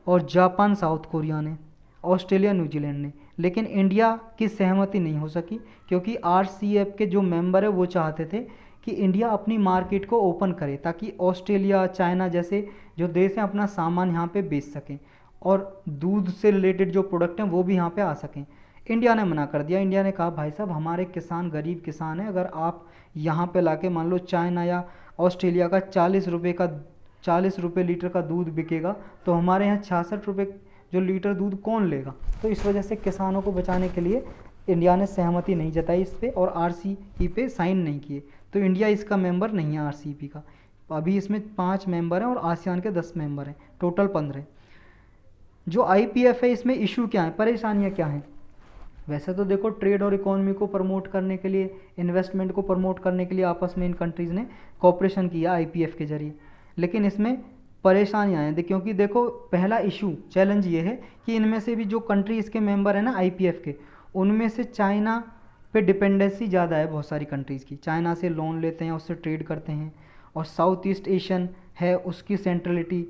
और जापान, साउथ कोरिया ने, ऑस्ट्रेलिया, न्यूजीलैंड ने। लेकिन इंडिया की सहमति नहीं हो सकी क्योंकि आरसीएफ के जो मेंबर है वो चाहते थे कि इंडिया अपनी मार्केट को ओपन करे ताकि ऑस्ट्रेलिया, चाइना जैसे जो देश हैं अपना सामान यहाँ पे बेच सकें और दूध से रिलेटेड जो प्रोडक्ट हैं वो भी यहाँ पे आ सकें। इंडिया ने मना कर दिया। इंडिया ने कहा भाई साहब हमारे किसान गरीब किसान हैं, अगर आप यहाँ पे लाके मान लो चाइना या ऑस्ट्रेलिया का 40 रुपये लीटर का दूध बिकेगा तो हमारे यहाँ 66 रुपये जो लीटर दूध कौन लेगा। तो इस वजह से किसानों को बचाने के लिए इंडिया ने सहमति नहीं जताई इस पर और आरसीई पे साइन नहीं किए। तो इंडिया इसका मेंबर नहीं है आरसीई का। अभी इसमें 5 मेंबर हैं और आसियान के 10 मेंबर हैं, टोटल 15। जो आईपीएफ है इसमें इशू क्या है, परेशानियाँ क्या हैं? वैसे तो देखो ट्रेड और इकोनॉमी को प्रमोट करने के लिए, इन्वेस्टमेंट को प्रमोट करने के लिए आपस में इन कंट्रीज़ ने कोऑपरेशन किया आईपीएफ के जरिए, लेकिन इसमें परेशानियाँ हैं क्योंकि देखो पहला इशू, चैलेंज ये है कि इनमें से भी जो कंट्री इसके मेंबर हैं ना आईपीएफ के, उनमें से चाइना पे डिपेंडेंसी ज़्यादा है बहुत सारी कंट्रीज़ की। चाइना से लोन लेते हैं, उससे ट्रेड करते हैं, और साउथ ईस्ट एशियन है उसकी सेंट्रलिटी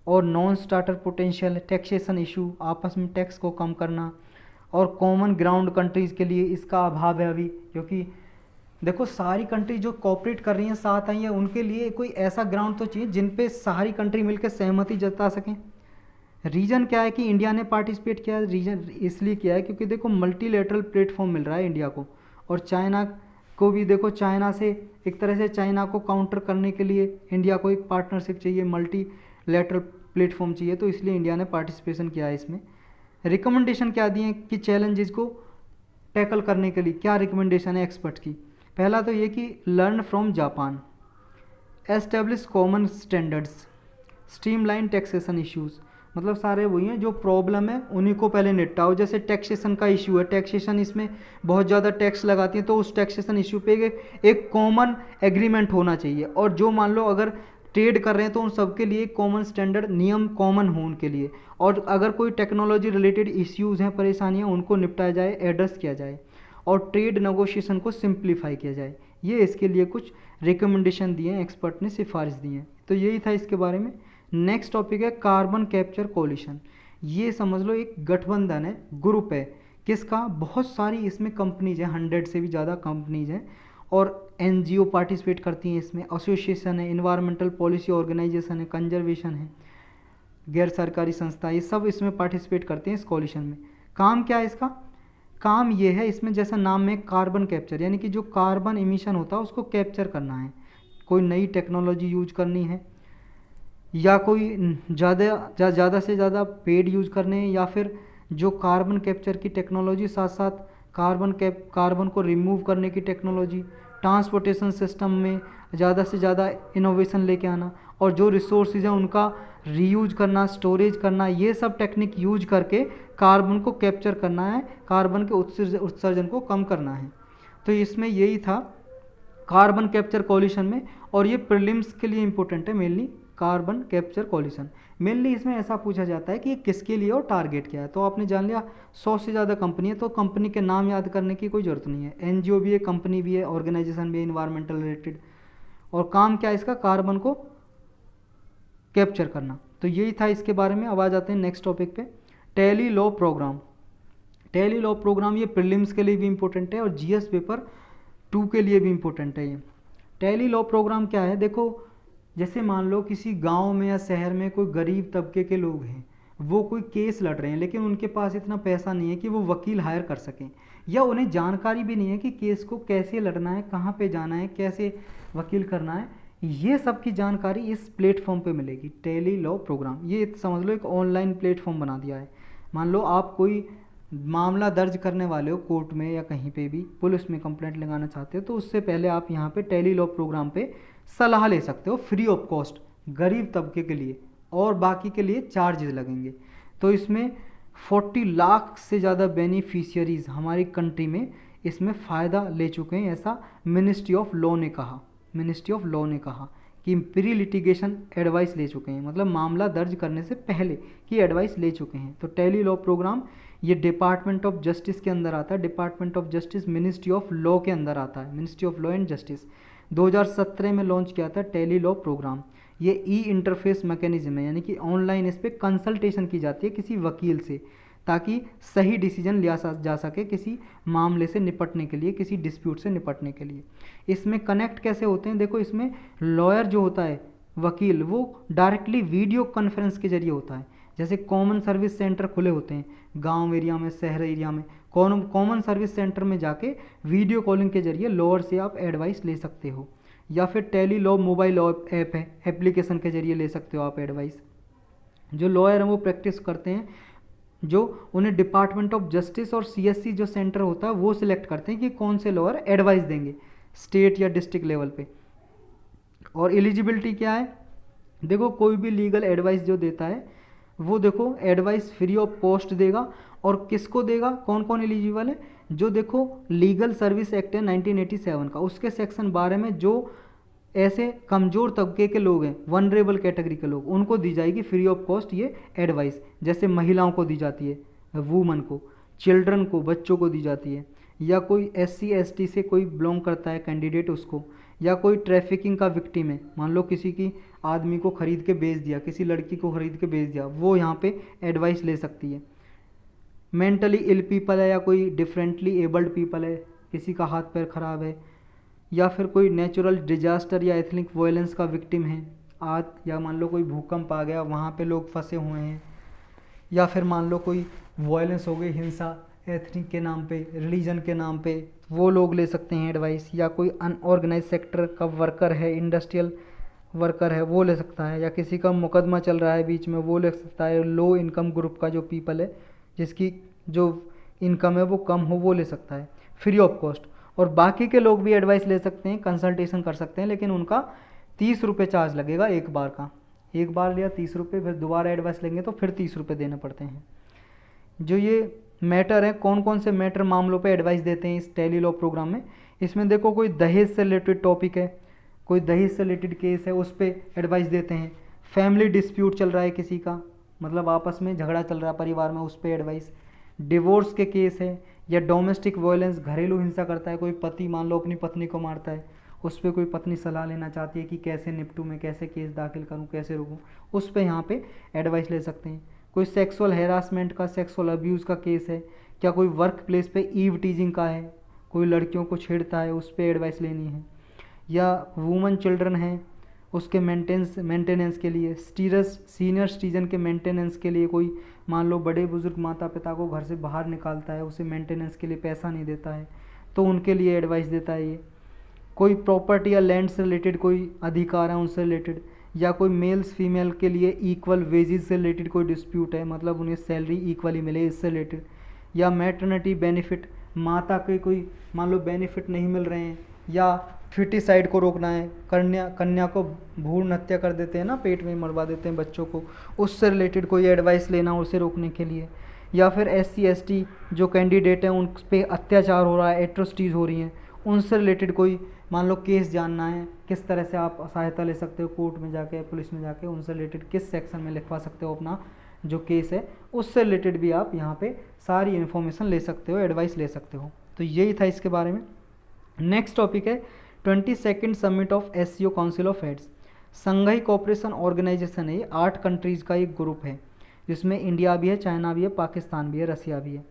और non starter potential, taxation issue, आपस में टैक्स को कम करना, और कॉमन ग्राउंड कंट्रीज़ के लिए इसका अभाव है अभी, क्योंकि देखो सारी कंट्री जो कोऑपरेट कर रही हैं साथ आई हैं, उनके लिए कोई ऐसा ग्राउंड तो चाहिए जिन पे सारी कंट्री मिलकर सहमति जता सकें। रीज़न क्या है कि इंडिया ने पार्टिसिपेट किया है? रीज़न इसलिए किया है क्योंकि देखो मल्टीलेटरल प्लेटफॉर्म मिल रहा है इंडिया को, और चाइना को भी देखो, चाइना से एक तरह से चाइना को काउंटर करने के लिए इंडिया को एक पार्टनरशिप चाहिए, मल्टीलेटरल प्लेटफॉर्म चाहिए, तो इसलिए इंडिया ने पार्टिसिपेशन किया है इसमें। रिकमेंडेशन क्या दिए कि चैलेंजेस को टैकल करने के लिए क्या रिकमेंडेशन है एक्सपर्ट की? पहला तो ये कि learn from Japan, establish common standards, streamline taxation issues, मतलब सारे वही हैं जो प्रॉब्लम है उन्हीं को पहले निपटाओ। जैसे टैक्सेशन का इशू है, टैक्सेशन इसमें बहुत ज़्यादा टैक्स लगाती है, तो उस टैक्सेशन इशू पे एक कॉमन एग्रीमेंट होना चाहिए। और जो मान लो अगर ट्रेड कर रहे हैं तो उन सबके लिए कॉमन स्टैंडर्ड नियम कॉमन हो उनके लिए। और अगर कोई टेक्नोलॉजी रिलेटेड इश्यूज़ हैं, परेशानियाँ, उनको निपटाया जाए, एड्रेस किया जाए और ट्रेड नेगोशिएशन को सिंप्लीफाई किया जाए। ये इसके लिए कुछ रिकमेंडेशन दिए हैं, एक्सपर्ट ने सिफारिश दी हैं। तो यही था इसके बारे में। नेक्स्ट टॉपिक है कार्बन कैप्चर कोलिशन। ये समझ लो एक गठबंधन है, ग्रुप है, किसका, बहुत सारी इसमें कंपनीज हैं, 100 से भी ज़्यादा कंपनीज हैं और एनजीओ पार्टिसिपेट करती हैं इसमें, एसोसिएशन है, इन्वायरमेंटल पॉलिसी ऑर्गेनाइजेशन है, कंजर्वेशन है, गैर सरकारी संस्था, ये सब इसमें पार्टिसिपेट करते हैं इस कोलिशन में। काम क्या है इसका? काम ये है, इसमें जैसा नाम में कार्बन कैप्चर, यानी कि जो कार्बन इमिशन होता है उसको कैप्चर करना है। कोई नई टेक्नोलॉजी यूज करनी है या कोई ज़्यादा से ज़्यादा पेड़ यूज करने हैं, या फिर जो कार्बन कैप्चर की टेक्नोलॉजी साथ साथ कार्बन को रिमूव करने की टेक्नोलॉजी, ट्रांसपोर्टेशन सिस्टम में ज़्यादा से ज़्यादा इनोवेशन लेके आना, और जो रिसोर्सेज हैं उनका रीयूज करना, स्टोरेज करना, ये सब टेक्निक यूज करके कार्बन को कैप्चर करना है, कार्बन के उत्सर्जन को कम करना है। तो इसमें यही था कार्बन कैप्चर कोलिशन में। और ये प्रीलिम्स के लिए इंपॉर्टेंट है mainly, carbon capture coalition. Mainly इसमें ऐसा पूछा जाता है कि ये किसके लिए और टारगेट क्या है। तो आपने जान लिया 100 से ज़्यादा कंपनी है, तो कंपनी के नाम याद करने की कोई ज़रूरत नहीं है। एनजीओ भी है, कंपनी भी है, ऑर्गेनाइजेशन भी है, इन्वायरमेंटल रिलेटेड। और काम क्या है इसका? कार्बन को कैप्चर करना। तो यही था इसके बारे में। अब आ जाते हैं नेक्स्ट टॉपिक पे, tele law program. Tele law program ये प्रीलिम्स के लिए भी इंपॉर्टेंट है और जीएस पेपर 2 के लिए भी इंपॉर्टेंट है। ये टैली लॉ प्रोग्राम क्या है? देखो, जैसे मान लो किसी गांव में या शहर में कोई गरीब तबके के लोग हैं, वो कोई केस लड़ रहे हैं, लेकिन उनके पास इतना पैसा नहीं है कि वो वकील हायर कर सकें, या उन्हें जानकारी भी नहीं है कि केस को कैसे लड़ना है, कहाँ पे जाना है, कैसे वकील करना है। ये सब की जानकारी इस प्लेटफॉर्म पे मिलेगी, टैली लॉ प्रोग्राम। ये समझ लो एक ऑनलाइन प्लेटफॉर्म बना दिया है। मान लो आप कोई मामला दर्ज करने वाले हो कोर्ट में या कहीं पे भी, पुलिस में कंप्लेंट लगाना चाहते हो, तो उससे पहले आप यहाँ पे टैली लॉ प्रोग्राम पे सलाह ले सकते हो फ्री ऑफ कॉस्ट, गरीब तबके के लिए, और बाकी के लिए चार्जेस लगेंगे। तो इसमें 40 लाख से ज़्यादा बेनिफिशियरीज हमारी कंट्री में इसमें फ़ायदा ले चुके हैं, ऐसा मिनिस्ट्री ऑफ लॉ ने कहा। मिनिस्ट्री ऑफ लॉ ने कहा कि प्री लिटिगेशन एडवाइस ले चुके हैं, मतलब मामला दर्ज करने से पहले की एडवाइस ले चुके हैं। तो टैली लॉ प्रोग्राम ये डिपार्टमेंट ऑफ जस्टिस के अंदर आता है। Department of justice ministry of law के अंदर आता है, ministry of law and justice. 2017 में लॉन्च किया था टैली लॉ प्रोग्राम। ये ई इंटरफेस मैकेनिज्म है, यानी कि ऑनलाइन इस पर कंसल्टेशन की जाती है किसी वकील से, ताकि सही डिसीजन लिया जा सके किसी मामले से निपटने के लिए, किसी डिस्प्यूट से निपटने के लिए। इसमें कनेक्ट कैसे होते हैं? देखो, इसमें लॉयर जो होता है, वकील, वो डायरेक्टली वीडियो कॉन्फ्रेंस के जरिए होता है। जैसे कॉमन सर्विस सेंटर खुले होते हैं गांव एरिया में, शहर एरिया में, कॉमन सर्विस सेंटर में जाके वीडियो कॉलिंग के जरिए लॉयर से आप एडवाइस ले सकते हो। या फिर टैली लॉ मोबाइल ऐप है, एप्लीकेशन के जरिए ले सकते हो आप एडवाइस। जो लॉयर हैं वो प्रैक्टिस करते हैं, जो उन्हें डिपार्टमेंट ऑफ जस्टिस और सीएससी जो सेंटर होता है वो सिलेक्ट करते हैं कि कौन से लॉयर एडवाइस देंगे स्टेट या डिस्ट्रिक्ट लेवल पे। और एलिजिबिलिटी क्या है? देखो, कोई भी लीगल एडवाइस जो देता है वो देखो एडवाइस फ्री ऑफ कॉस्ट देगा। और किसको देगा? कौन कौन एलिजिबल है? जो देखो लीगल सर्विस एक्ट है 1987 का, उसके सेक्शन 12 में जो ऐसे कमज़ोर तबके के लोग हैं, वनरेबल कैटेगरी के लोग, उनको दी जाएगी फ्री ऑफ कॉस्ट ये एडवाइस। जैसे महिलाओं को दी जाती है, वूमन को, चिल्ड्रन को, बच्चों को दी जाती है, या कोई SC ST से कोई बिलोंग करता है कैंडिडेट उसको, या कोई ट्रैफिकिंग का विक्टिम है, मान लो किसी की आदमी को ख़रीद के बेच दिया, किसी लड़की को ख़रीद के बेच दिया, वो यहाँ पे एडवाइस ले सकती है। मेंटली इल पीपल है, या कोई डिफरेंटली एबल्ड पीपल है, किसी का हाथ पैर ख़राब है, या फिर कोई नेचुरल डिजास्टर या एथनिक वायलेंस का विक्टिम है, या मान लो कोई भूकंप आ गया, वहाँ पे लोग फंसे हुए हैं, या फिर मान लो कोई वायलेंस हो गई, हिंसा एथनिक के नाम पे, रिलीजन के नाम पे, वो लोग ले सकते हैं एडवाइस। या कोई अनऑर्गेनाइज सेक्टर का वर्कर है, इंडस्ट्रियल वर्कर है, वो ले सकता है। या किसी का मुकदमा चल रहा है बीच में, वो ले सकता है। लो इनकम ग्रुप का जो पीपल है, जिसकी जो इनकम है वो कम हो, वो ले सकता है फ्री ऑफ कॉस्ट। और बाकी के लोग भी एडवाइस ले सकते हैं, कंसल्टेशन कर सकते हैं, लेकिन उनका 30 रुपये चार्ज लगेगा एक बार का। एक बार लिया 30 रुपये, फिर दोबारा एडवाइस लेंगे तो फिर 30 रुपये देने पड़ते हैं। जो ये मैटर है, कौन कौन से मैटर मामलों पे एडवाइस देते हैं इस टेली लॉ प्रोग्राम में, इसमें देखो कोई दहेज से रिलेटेड टॉपिक है, कोई दहेज से रिलेटेड केस है, उस पर एडवाइस देते हैं। फैमिली डिस्प्यूट चल रहा है किसी का, मतलब आपस में झगड़ा चल रहा है परिवार में, उस पर एडवाइस। डिवोर्स के केस है, या डोमेस्टिक वायलेंस, घरेलू हिंसा करता है कोई पति, मान लो अपनी पत्नी को मारता है, उस पर कोई पत्नी सलाह लेना चाहती है कि कैसे निपटूँ मैं, कैसे केस दाखिल करूँ, कैसे रुकूँ, उस पर यहाँ पे एडवाइस ले सकते हैं। कोई सेक्सुअल हैरासमेंट का, सेक्सुअल अब्यूज़ का केस है, क्या कोई वर्क प्लेस पे ईव टीजिंग का है, कोई लड़कियों को छेड़ता है, उस पर एडवाइस लेनी है। या वुमन चिल्ड्रन है, उसके मेंटेनेंस के लिए, सीनियर सिटीजन के मेंटेनेंस के लिए, कोई मान लो बड़े बुजुर्ग माता पिता को घर से बाहर निकालता है, उसे मेंटेनेंस के लिए पैसा नहीं देता है, तो उनके लिए एडवाइस देता है ये। कोई प्रॉपर्टी या लैंड से रिलेटेड कोई अधिकार है उनसे रिलेटेड, या कोई मेल्स फीमेल के लिए इक्वल वेजेस से रिलेटेड कोई डिस्प्यूट है, मतलब उन्हें सैलरी इक्वली मिले, इससे रिलेटेड। या मैटरनिटी बेनिफिट, माता के कोई मान लो बेनिफिट नहीं मिल रहे हैं, या फिटिसाइड को रोकना है, कन्या को भ्रूण हत्या कर देते हैं ना, पेट में मरवा देते हैं बच्चों को, उससे रिलेटेड कोई एडवाइस लेना उसे रोकने के लिए। या फिर SC ST जो कैंडिडेट हैं उन पर अत्याचार हो रहा है, एट्रोसिटीज़ हो रही हैं, उनसे रिलेटेड कोई मान लो केस जानना है, किस तरह से आप सहायता ले सकते हो कोर्ट में जाके, पुलिस में जाके, उनसे रिलेटेड किस सेक्शन में लिखवा सकते हो अपना जो केस है, उससे रिलेटेड भी आप यहाँ पे सारी इन्फॉर्मेशन ले सकते हो, एडवाइस ले सकते हो। तो यही था इसके बारे में। नेक्स्ट टॉपिक है 22nd summit of SCO council of heads. Shanghai cooperation organisation है, ये 8 कंट्रीज़ का एक ग्रुप है, जिसमें इंडिया भी है, चाइना भी है, पाकिस्तान भी है, रसिया भी है।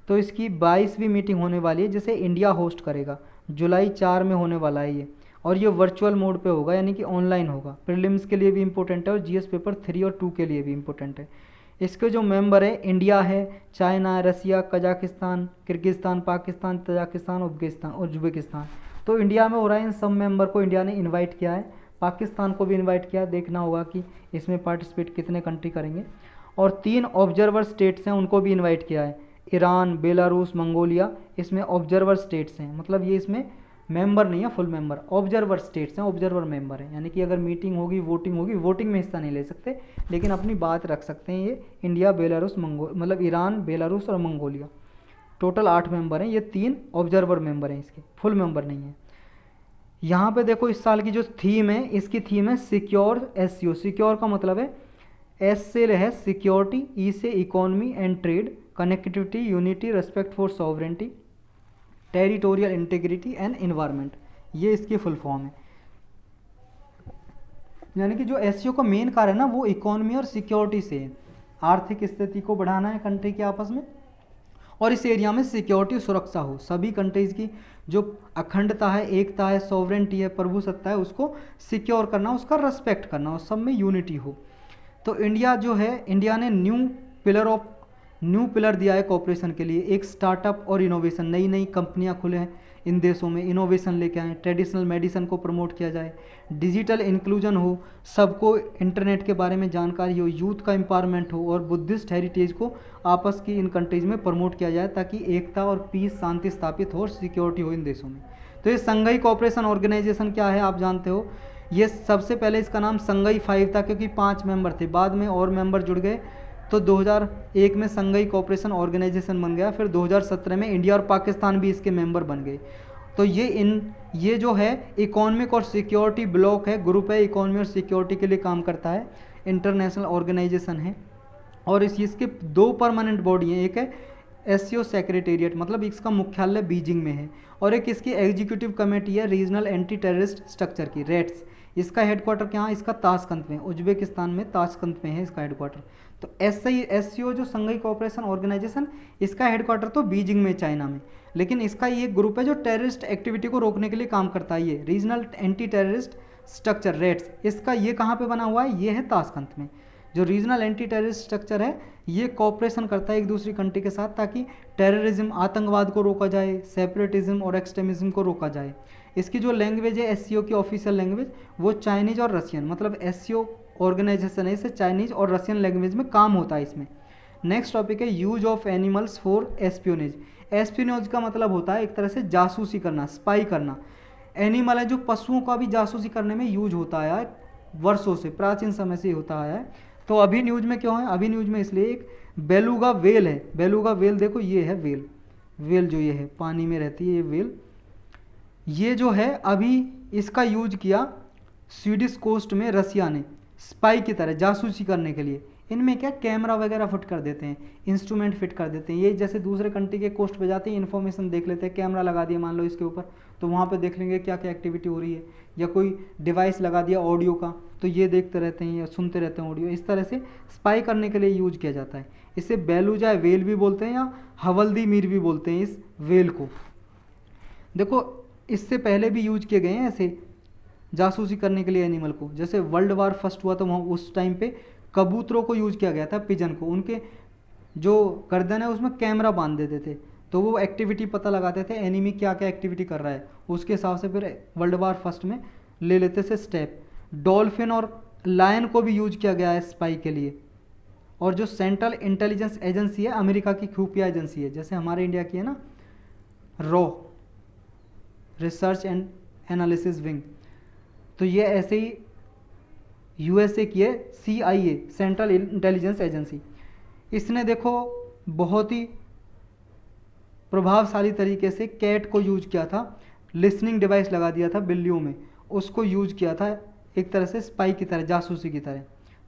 तो इसकी 22वीं मीटिंग होने वाली है, जिसे इंडिया होस्ट करेगा। जुलाई 4 में होने वाला है ये, और ये वर्चुअल मोड पे होगा, यानी कि ऑनलाइन होगा। प्रीलिम्स के लिए भी इंपॉर्टेंट है और GS पेपर 3 और 2 के लिए भी इंपॉर्टेंट है। इसके जो मेंबर है, इंडिया है, China, Russia, Kazakhstan, Kyrgyzstan, Pakistan, Tajikistan, Uzbekistan. तो इंडिया में हो रहा है, इन सब मेंबर को इंडिया ने इन्वाइट किया है। पाकिस्तान को भी इन्वाइट किया है, देखना होगा कि इसमें पार्टिसिपेट कितने कंट्री करेंगे। और 3 ऑब्जर्वर स्टेट्स हैं, उनको भी इन्वाइट किया है, ईरान, बेलारूस, मंगोलिया, इसमें ऑब्जर्वर स्टेट्स हैं, मतलब ये इसमें मेंबर नहीं है, फुल मेंबर, ऑब्जर्वर स्टेट्स हैं, ऑब्जर्वर मेंबर हैं, यानी कि अगर मीटिंग होगी, वोटिंग में हिस्सा नहीं ले सकते, लेकिन अपनी बात रख सकते हैं। ये इंडिया, बेलारूस, मतलब ईरान, बेलारूस और मंगोलिया, टोटल 8 मेंबर हैं। ये 3 ऑब्जर्वर मेंबर हैं, इसके फुल मेंबर नहीं है। यहाँ पे देखो इस साल की जो थीम है, इसकी थीम है सिक्योर SCO। सिक्योर का मतलब है, S से है सिक्योरिटी, E से economy and trade, connectivity, unity, respect for sovereignty, territorial integrity and environment, ये इसकी फुल फॉर्म है। यानी कि जो SCO का मेन कार्य है ना, वो इकोनॉमी और सिक्योरिटी से है। आर्थिक स्थिति को बढ़ाना है कंट्री के आपस में, और इस एरिया में सिक्योरिटी सुरक्षा हो, सभी कंट्रीज़ की जो अखंडता है, एकता है, सॉवरेंटी है, प्रभुसत्ता है, उसको सिक्योर करना, उसका रेस्पेक्ट करना, और सब में यूनिटी हो। तो इंडिया जो है, इंडिया ने न्यू पिलर दिया है कॉपरेशन के लिए। एक स्टार्टअप और इनोवेशन, नई नई कंपनियां खुले हैं इन देशों में, इनोवेशन लेके आए, ट्रेडिशनल मेडिसिन को प्रमोट किया जाए, डिजिटल इंक्लूजन हो, सबको इंटरनेट के बारे में जानकारी हो, यूथ का एम्पावरमेंट हो, और बुद्धिस्ट हेरिटेज को आपस की इन कंट्रीज़ में प्रमोट किया जाए, ताकि एकता और पीस, शांति स्थापित हो और सिक्योरिटी हो इन देशों में। तो ये संघाई कोऑपरेशन ऑर्गेनाइजेशन क्या है, आप जानते हो। ये सबसे पहले इसका नाम संघाई 5 था, क्योंकि 5 मेंबर थे, बाद में और मेंबर जुड़ गए, तो 2001 में संघाई कोऑपरेशन ऑर्गेनाइजेशन बन गया। फिर 2017 में इंडिया और पाकिस्तान भी इसके मेंबर बन गए। तो ये जो है इकोनॉमिक और सिक्योरिटी ब्लॉक है, ग्रुप है, इकोनॉमी और सिक्योरिटी के लिए काम करता है, इंटरनेशनल ऑर्गेनाइजेशन है। और इसके 2 परमानेंट बॉडी हैं, एक है SCO सेक्रेटेरिएट, मतलब इसका मुख्यालय बीजिंग में है, और एक इसकी एग्जीक्यूटिव कमेटी है रीजनल एंटी टेररिस्ट स्ट्रक्चर की, रेट्स। इसका हेडक्वार्टर क्या है, इसका ताशकंद में, उज्बेकिस्तान में ताशकंद में है इसका हेडक्वार्टर। तो SCO जो संघाई कोऑपरेशन ऑर्गेनाइजेशन, इसका हेडक्वार्टर तो बीजिंग में, चाइना में, लेकिन इसका ये ग्रुप है जो टेररिस्ट एक्टिविटी को रोकने के लिए काम करता है। ये regional anti terrorist structure, rates, इसका ये कहाँ पे बना हुआ है, ये है ताशकंद में। जो रीजनल एंटी टेररिस्ट स्ट्रक्चर है, ये कोऑपरेशन करता है एक दूसरी कंट्री के साथ, ताकि टेररिज्म, आतंकवाद को रोका जाए, सेपरेटिज्म और एक्सट्रीमिज्म को रोका जाए। इसकी जो लैंग्वेज है SCO की ऑफिशियल लैंग्वेज, वो चाइनीज और रशियन, मतलब SCO ऑर्गेनाइजेशन है, इससे चाइनीज और रशियन लैंग्वेज में काम होता है इसमें। नेक्स्ट टॉपिक है use of animals for espionage. Espionage का मतलब होता है एक तरह से जासूसी करना, स्पाई करना। एनिमल है जो पशुओं का भी जासूसी करने में यूज होता है, वर्षों से, प्राचीन समय से होता आया है। तो अभी न्यूज में क्यों है, अभी न्यूज में इसलिए एक बेलुगा वेल है। बेलुगा वेल देखो, ये है वेल, वेल जो ये है पानी में रहती है ये वेल, ये जो है अभी इसका यूज किया स्वीडिश कोस्ट में रसिया ने स्पाई की तरह, जासूसी करने के लिए। इनमें क्या कैमरा वगैरह फिट कर देते हैं, इंस्ट्रूमेंट फिट कर देते हैं। ये जैसे दूसरे कंट्री के कोस्ट पे जाते हैं, इन्फॉर्मेशन देख लेते हैं, कैमरा लगा दिया मान लो इसके ऊपर, तो वहाँ पे देख लेंगे क्या क्या एक्टिविटी हो रही है, या कोई डिवाइस लगा दिया ऑडियो का, तो ये देखते रहते हैं या सुनते रहते हैं ऑडियो। इस तरह से स्पाई करने के लिए यूज किया जाता है। इसे बेलूजा वेल भी बोलते हैं या हवल्दी मीर भी बोलते हैं इस वेल को। देखो इससे पहले भी यूज किए गए हैं ऐसे जासूसी करने के लिए एनिमल को। जैसे वर्ल्ड वार फर्स्ट हुआ तो वहाँ उस टाइम पे कबूतरों को यूज किया गया था, पिजन को, उनके जो गर्दन है उसमें कैमरा बांध देते थे, तो वो एक्टिविटी पता लगाते थे एनिमी क्या क्या एक्टिविटी कर रहा है, उसके हिसाब से फिर वर्ल्ड वार फर्स्ट में ले लेते थे स्टेप। डॉल्फिन और लायन को भी यूज किया गया है स्पाई के लिए। और जो सेंट्रल इंटेलिजेंस एजेंसी है, अमेरिका की खुफिया एजेंसी है, जैसे हमारे इंडिया की है ना raw, research and analysis wing, तो ये ऐसे ही यूएसए की है CIA, सेंट्रल इंटेलिजेंस एजेंसी। इसने देखो बहुत ही प्रभावशाली तरीके से कैट को यूज किया था, लिसनिंग डिवाइस लगा दिया था बिल्लियों में, उसको यूज किया था एक तरह से स्पाई की तरह, जासूसी की तरह।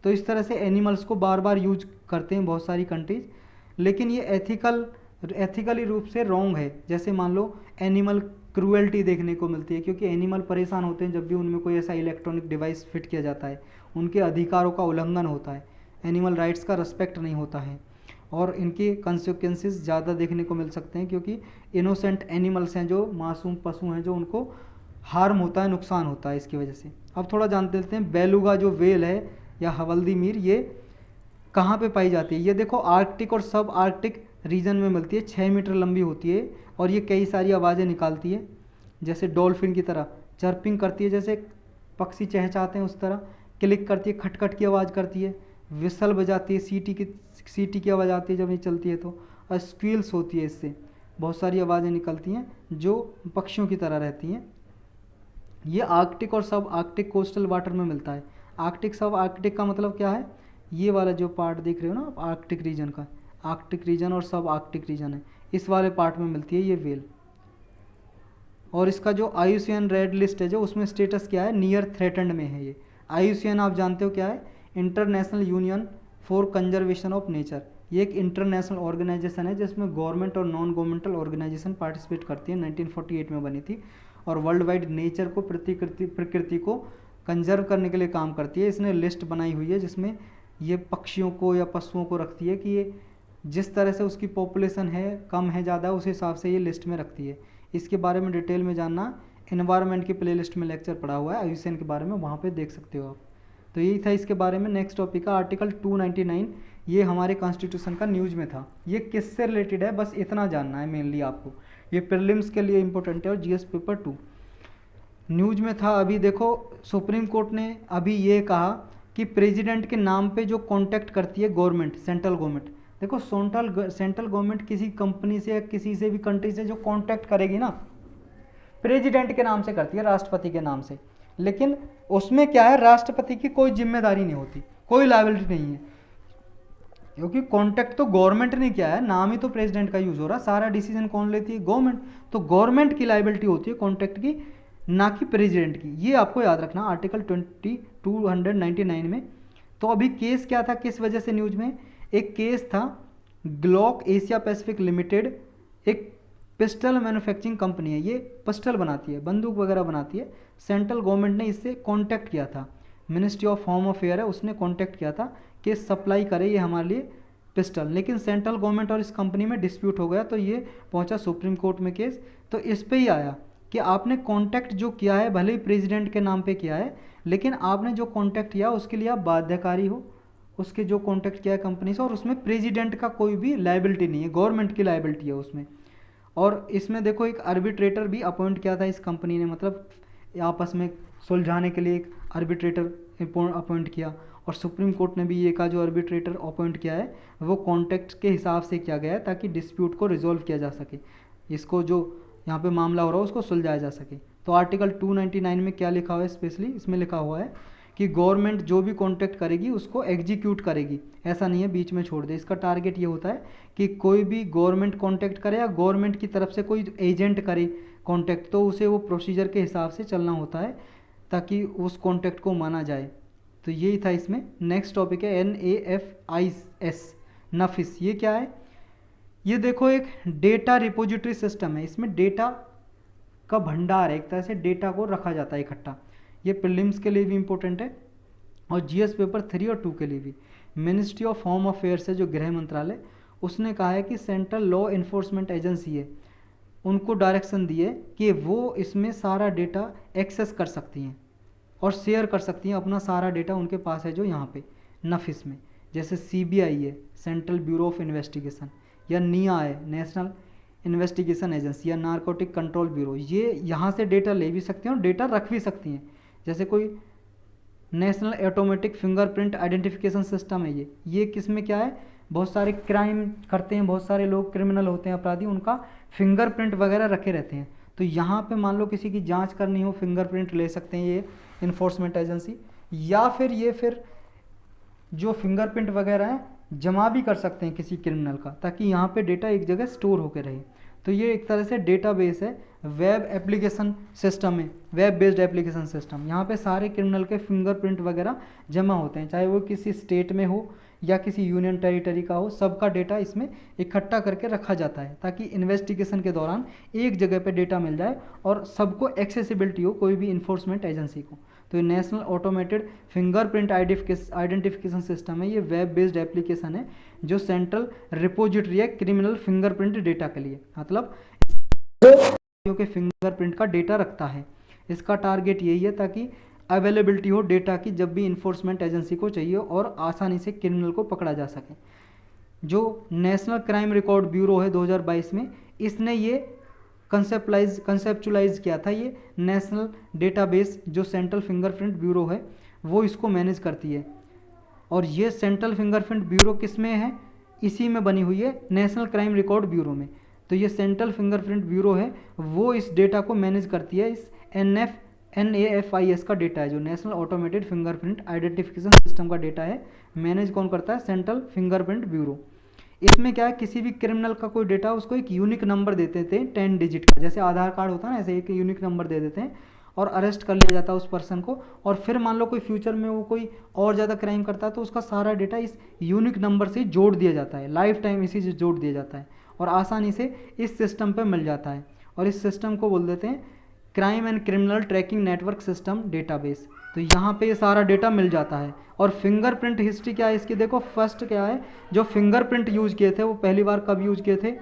तो इस तरह से एनिमल्स को बार बार यूज करते हैं बहुत सारी कंट्रीज, लेकिन ये एथिकली रूप से रॉन्ग है। जैसे मान लो एनिमल क्रूएल्टी देखने को मिलती है, क्योंकि एनिमल परेशान होते हैं जब भी उनमें कोई ऐसा इलेक्ट्रॉनिक डिवाइस फिट किया जाता है, उनके अधिकारों का उल्लंघन होता है, एनिमल राइट्स का रिस्पेक्ट नहीं होता है, और इनके कंसिक्वेंसेस ज़्यादा देखने को मिल सकते हैं, क्योंकि इनोसेंट एनिमल्स हैं, जो मासूम पशु हैं, जो उनको हार्म होता है, नुकसान होता है इसकी वजह से। अब थोड़ा जानते लेते हैं बेलुगा जो वेल है या हवल्दी मीर, ये कहाँ पे पाई जाती है। ये देखो आर्कटिक और सब आर्कटिक रीजन में मिलती है, 6 मीटर लंबी होती है, और ये कई सारी आवाज़ें निकालती है, जैसे डॉल्फिन की तरह चर्पिंग करती है, जैसे पक्षी चहचहाते हैं उस तरह, क्लिक करती है, खटखट की आवाज़ करती है, विसल बजाती है, सीटी की आवाज़ आती है जब ये चलती है तो, और स्क्वील्स होती है, इससे बहुत सारी आवाज़ें निकलती हैं जो पक्षियों की तरह रहती हैं। ये आर्कटिक और सब आर्कटिक कोस्टल वाटर में मिलता है। आर्कटिक सब आर्कटिक का मतलब क्या है, ये वाला जो पार्ट देख रहे हो ना आप आर्कटिक रीजन का, आर्कटिक रीजन और सब आर्कटिक रीजन है, इस वाले पार्ट में मिलती है ये वेल। और इसका जो IUCN रेड लिस्ट है जो, उसमें स्टेटस क्या है, नियर थ्रेटेंड में है ये। IUCN आप जानते हो क्या है, international union for conservation of nature. ये एक इंटरनेशनल ऑर्गेनाइजेशन है जिसमें गवर्नमेंट और नॉन गवर्नमेंटल ऑर्गेनाइजेशन पार्टिसिपेट करती है, 1948 में बनी थी, और वर्ल्ड वाइड नेचर को प्रकृति को कंजर्व करने के लिए काम करती है। इसने लिस्ट बनाई हुई है जिसमें ये पक्षियों को या पशुओं को रखती है कि ये जिस तरह से उसकी पॉपुलेशन है, कम है, ज़्यादा है, उस हिसाब से ये लिस्ट में रखती है। इसके बारे में डिटेल में जानना, एनवायरनमेंट की प्लेलिस्ट में लेक्चर पड़ा हुआ है IUCN के बारे में, वहाँ पे देख सकते हो आप। तो यही था इसके बारे में। नेक्स्ट टॉपिक का आर्टिकल 299, ये हमारे कॉन्स्टिट्यूशन का न्यूज में था। ये किससे रिलेटेड है, बस इतना जानना है मेनली आपको, ये प्रीलिम्स के लिए इंपॉर्टेंट है, और GS पेपर 2 न्यूज में था। अभी देखो सुप्रीम कोर्ट ने अभी ये कहा कि प्रेसिडेंट के नाम पे जो कॉन्टैक्ट करती है गवर्नमेंट, सेंट्रल गवर्नमेंट, देखो सेंट्रल गवर्नमेंट किसी कंपनी से या किसी से भी कंट्री से जो कॉन्टैक्ट करेगी ना, प्रेसिडेंट के नाम से करती है, राष्ट्रपति के नाम से। लेकिन उसमें क्या है, राष्ट्रपति की कोई जिम्मेदारी नहीं होती, कोई लायबिलिटी नहीं है, क्योंकि कॉन्टैक्ट तो गवर्नमेंट ने किया है, नाम ही तो प्रेसिडेंट का यूज हो रहा है, सारा डिसीजन कौन लेती है, गवर्नमेंट। तो गवर्नमेंट की लायबिलिटी होती है कॉन्टैक्ट की, ना कि प्रेसिडेंट की। ये आपको याद रखना आर्टिकल 299 में। तो अभी केस क्या था, किस वजह से न्यूज में, एक केस था ग्लॉक एशिया पैसिफिक लिमिटेड, एक पिस्टल मैन्युफैक्चरिंग कंपनी है, ये पिस्टल बनाती है, बंदूक वगैरह बनाती है। सेंट्रल गवर्नमेंट ने इससे कांटेक्ट किया था, मिनिस्ट्री ऑफ होम अफेयर है, उसने कांटेक्ट किया था कि सप्लाई करे ये हमारे लिए पिस्टल। लेकिन सेंट्रल गवर्नमेंट और इस कंपनी में डिस्प्यूट हो गया, तो ये पहुंचा सुप्रीम कोर्ट में केस। तो इस पे ही आया कि आपने कांटेक्ट जो किया है, भले ही प्रेसिडेंट के नाम पे किया है, लेकिन आपने जो कांटेक्ट किया उसके लिए आप बाध्यकारी हो, उसके जो कांटेक्ट किया है कंपनी से, और उसमें प्रेसिडेंट का कोई भी लायबिलिटी नहीं है, गवर्नमेंट की लायबिलिटी है उसमें। और इसमें देखो एक आर्बिट्रेटर भी अपॉइंट किया था इस कंपनी ने, मतलब आपस में सुलझाने के लिए एक आर्बिट्रेटर अपॉइंट किया। और सुप्रीम कोर्ट ने भी ये कहा जो आर्बिट्रेटर अपॉइंट किया है वो कॉन्टेक्ट के हिसाब से किया गया है, ताकि डिस्प्यूट को रिजॉल्व किया जा सके, इसको जो यहाँ पे मामला हो रहा है उसको सुलझाया जा सके। तो आर्टिकल 299 में क्या लिखा हुआ है, स्पेशली इसमें लिखा हुआ है कि गवर्नमेंट जो भी कॉन्टैक्ट करेगी उसको एग्जीक्यूट करेगी, ऐसा नहीं है बीच में छोड़ दे। इसका टारगेट ये होता है कि कोई भी गवर्नमेंट कॉन्टैक्ट करे या गवर्नमेंट की तरफ से कोई एजेंट करे कॉन्टैक्ट, तो उसे वो प्रोसीजर के हिसाब से चलना होता है ताकि उस कॉन्टैक्ट को माना जाए। तो यही था इसमें। नेक्स्ट टॉपिक है NAFIS, नफिस। ये क्या है? ये देखो एक डेटा रिपोजिटरी सिस्टम है, इसमें डेटा का भंडार है, एक तरह से डेटा को रखा जाता है इकट्ठा। ये प्रीलिम्स के लिए भी इम्पोर्टेंट है और GS पेपर 3 और 2 के लिए भी। मिनिस्ट्री ऑफ होम अफेयर्स है जो गृह मंत्रालय, उसने कहा है कि सेंट्रल लॉ इन्फोर्समेंट एजेंसी है, उनको डायरेक्शन दी है कि वो इसमें सारा डेटा एक्सेस कर सकती हैं और शेयर कर सकती हैं, अपना सारा डेटा उनके पास है जो यहाँ पे नफिस में। जैसे CBI है, सेंट्रल ब्यूरो ऑफ इन्वेस्टिगेशन, या NIA है, नेशनल इन्वेस्टिगेशन एजेंसी, या नारकोटिक कंट्रोल ब्यूरो, ये यहाँ से डेटा ले भी सकती हैं और डेटा रख भी सकती हैं। जैसे कोई national automatic fingerprint identification system है, ये किस में क्या है, बहुत सारे क्राइम करते हैं, बहुत सारे लोग क्रिमिनल होते हैं, अपराधी, उनका फिंगरप्रिंट वगैरह रखे रहते हैं। तो यहाँ पे मान लो किसी की जांच करनी हो, फिंगरप्रिंट ले सकते हैं ये इन्फोर्समेंट एजेंसी, या फिर जो फिंगरप्रिंट वगैरह है जमा भी कर सकते हैं किसी क्रिमिनल का, ताकि यहाँ पे डेटा एक जगह स्टोर होकर रहे। तो ये एक तरह से डेटाबेस है, वेब एप्लीकेशन सिस्टम है, वेब बेस्ड एप्लीकेशन सिस्टम। यहाँ पे सारे क्रिमिनल के फिंगरप्रिंट वगैरह जमा होते हैं, चाहे वो किसी स्टेट में हो या किसी यूनियन टेरिटरी का हो, सबका डेटा इसमें इकट्ठा करके रखा जाता है ताकि इन्वेस्टिगेशन के दौरान एक जगह पे डेटा मिल जाए और सबको एक्सेसिबिलिटी हो, कोई भी इन्फोर्समेंट एजेंसी को। तो ये national automated fingerprint identification system है, ये वेब बेस्ड एप्लीकेशन है जो सेंट्रल रिपोजिटरी है क्रिमिनल फिंगरप्रिंट डेटा के लिए, मतलब के फिंगरप्रिंट का डेटा रखता है। इसका टारगेट यही है ताकि अवेलेबिलिटी हो डेटा की जब भी इन्फोर्समेंट एजेंसी को चाहिए और आसानी से क्रिमिनल को पकड़ा जा सके। जो नेशनल क्राइम रिकॉर्ड ब्यूरो है 2022 में, इसने ये कंसेप्चुलाइज किया था। ये नेशनल डेटाबेस जो सेंट्रल फिंगरप्रिंट ब्यूरो है वो इसको मैनेज करती है, और ये सेंट्रल फिंगरप्रिंट ब्यूरो किस में है, इसी में बनी हुई है, नेशनल क्राइम रिकॉर्ड ब्यूरो में। तो ये सेंट्रल फिंगरप्रिंट ब्यूरो है, वो इस डेटा को मैनेज करती है। इस NAFIS का डेटा है जो national automated fingerprint identification system का डेटा है, मैनेज कौन करता है, सेंट्रल फिंगरप्रिंट ब्यूरो। इसमें क्या है, किसी भी क्रिमिनल का कोई डेटा उसको एक यूनिक नंबर देते थे 10 डिजिट का, जैसे आधार कार्ड होता है ना, ऐसे एक यूनिक नंबर दे देते हैं और अरेस्ट कर लिया जाता है उस पर्सन को। और फिर मान लो कोई फ्यूचर में वो कोई और ज़्यादा क्राइम करता है तो उसका सारा डेटा इस यूनिक नंबर से जोड़ दिया जाता है, लाइफ टाइम इसी से जोड़ दिया जाता है और आसानी से इस सिस्टम पर मिल जाता है। और इस सिस्टम को बोल देते हैं crime and criminal tracking network system database. तो यहाँ पे ये सारा डेटा मिल जाता है। और फिंगरप्रिंट हिस्ट्री क्या है इसकी, देखो फर्स्ट क्या है, जो फिंगरप्रिंट यूज किए थे वो पहली बार कब यूज किए थे,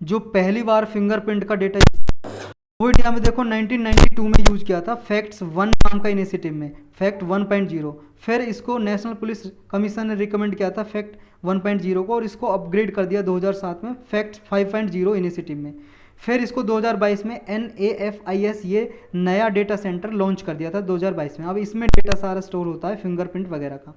जो पहली बार फिंगरप्रिंट का डेटा वो इंडिया में देखो 1992 में यूज किया था, फैक्ट्स 1 नाम का इनिशिएटिव में, फैक्ट 1.0। फिर इसको नेशनल पुलिस कमीशन ने रिकमेंड किया था फैक्ट 1.0 को, और इसको अपग्रेड कर दिया 2007 में फैक्ट 5.0 इनिशिएटिव में। फिर इसको 2022 में NAFIS ये नया डेटा सेंटर लॉन्च कर दिया था 2022 में। अब इसमें डेटा सारा स्टोर होता है फिंगरप्रिंट वगैरह का।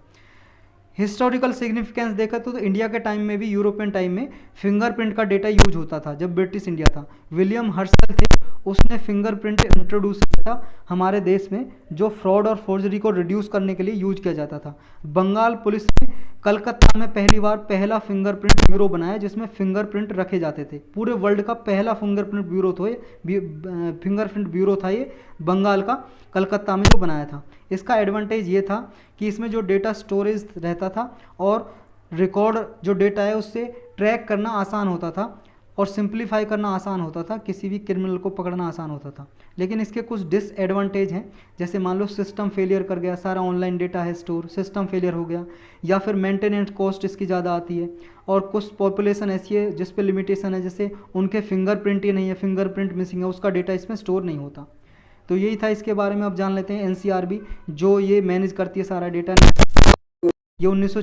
हिस्टोरिकल सिग्निफिकेंस देखा तो इंडिया के टाइम में भी, यूरोपियन टाइम में फिंगरप्रिंट का डेटा यूज होता था जब ब्रिटिश इंडिया था। विलियम हर्सल थे, उसने फिंगरप्रिंट इंट्रोड्यूस किया था हमारे देश में, जो फ्रॉड और फोर्जरी को रिड्यूस करने के लिए यूज किया जाता था। बंगाल पुलिस ने कलकत्ता में पहली बार पहला फिंगरप्रिंट ब्यूरो बनाया जिसमें फिंगरप्रिंट रखे जाते थे। पूरे वर्ल्ड का पहला फिंगरप्रिंट ब्यूरो था ये बंगाल का, कलकत्ता में जो बनाया था। इसका एडवांटेज ये था कि इसमें जो डेटा स्टोरेज रहता था और रिकॉर्ड जो डेटा है उससे ट्रैक करना आसान होता था और सिंप्लीफाई करना आसान होता था, किसी भी क्रिमिनल को पकड़ना आसान होता था। लेकिन इसके कुछ डिसएडवांटेज हैं, जैसे मान लो सिस्टम फेलियर कर गया, सारा ऑनलाइन डेटा है स्टोर, सिस्टम फेलियर हो गया, या फिर मेंटेनेंस कॉस्ट इसकी ज़्यादा आती है। और कुछ पॉपुलेशन ऐसी है जिस पे लिमिटेशन है, जैसे उनके फिंगरप्रिंट ही नहीं है, फिंगरप्रिंट मिसिंग है, उसका डेटा इसमें स्टोर नहीं होता। तो यही था इसके बारे में। अब जान लेते हैं NCRB जो ये मैनेज करती है सारा डेटा, ये 1900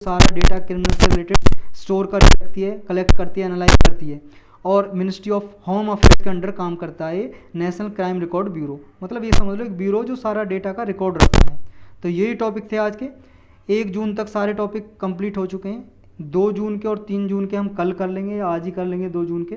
सारा डेटा क्रिमिनल से रिलेटेड स्टोर कर रखती है, कलेक्ट करती है, एनालाइज करती है। और मिनिस्ट्री ऑफ होम अफेयर्स के अंडर काम करता है नेशनल क्राइम रिकॉर्ड ब्यूरो, मतलब ये समझ लो एक ब्यूरो जो सारा डेटा का रिकॉर्ड रखता है। तो यही टॉपिक थे आज के। 1 जून तक सारे टॉपिक कंप्लीट हो चुके हैं। 2 जून के और 3 जून के हम कल कर लेंगे या आज ही कर लेंगे 2 जून के।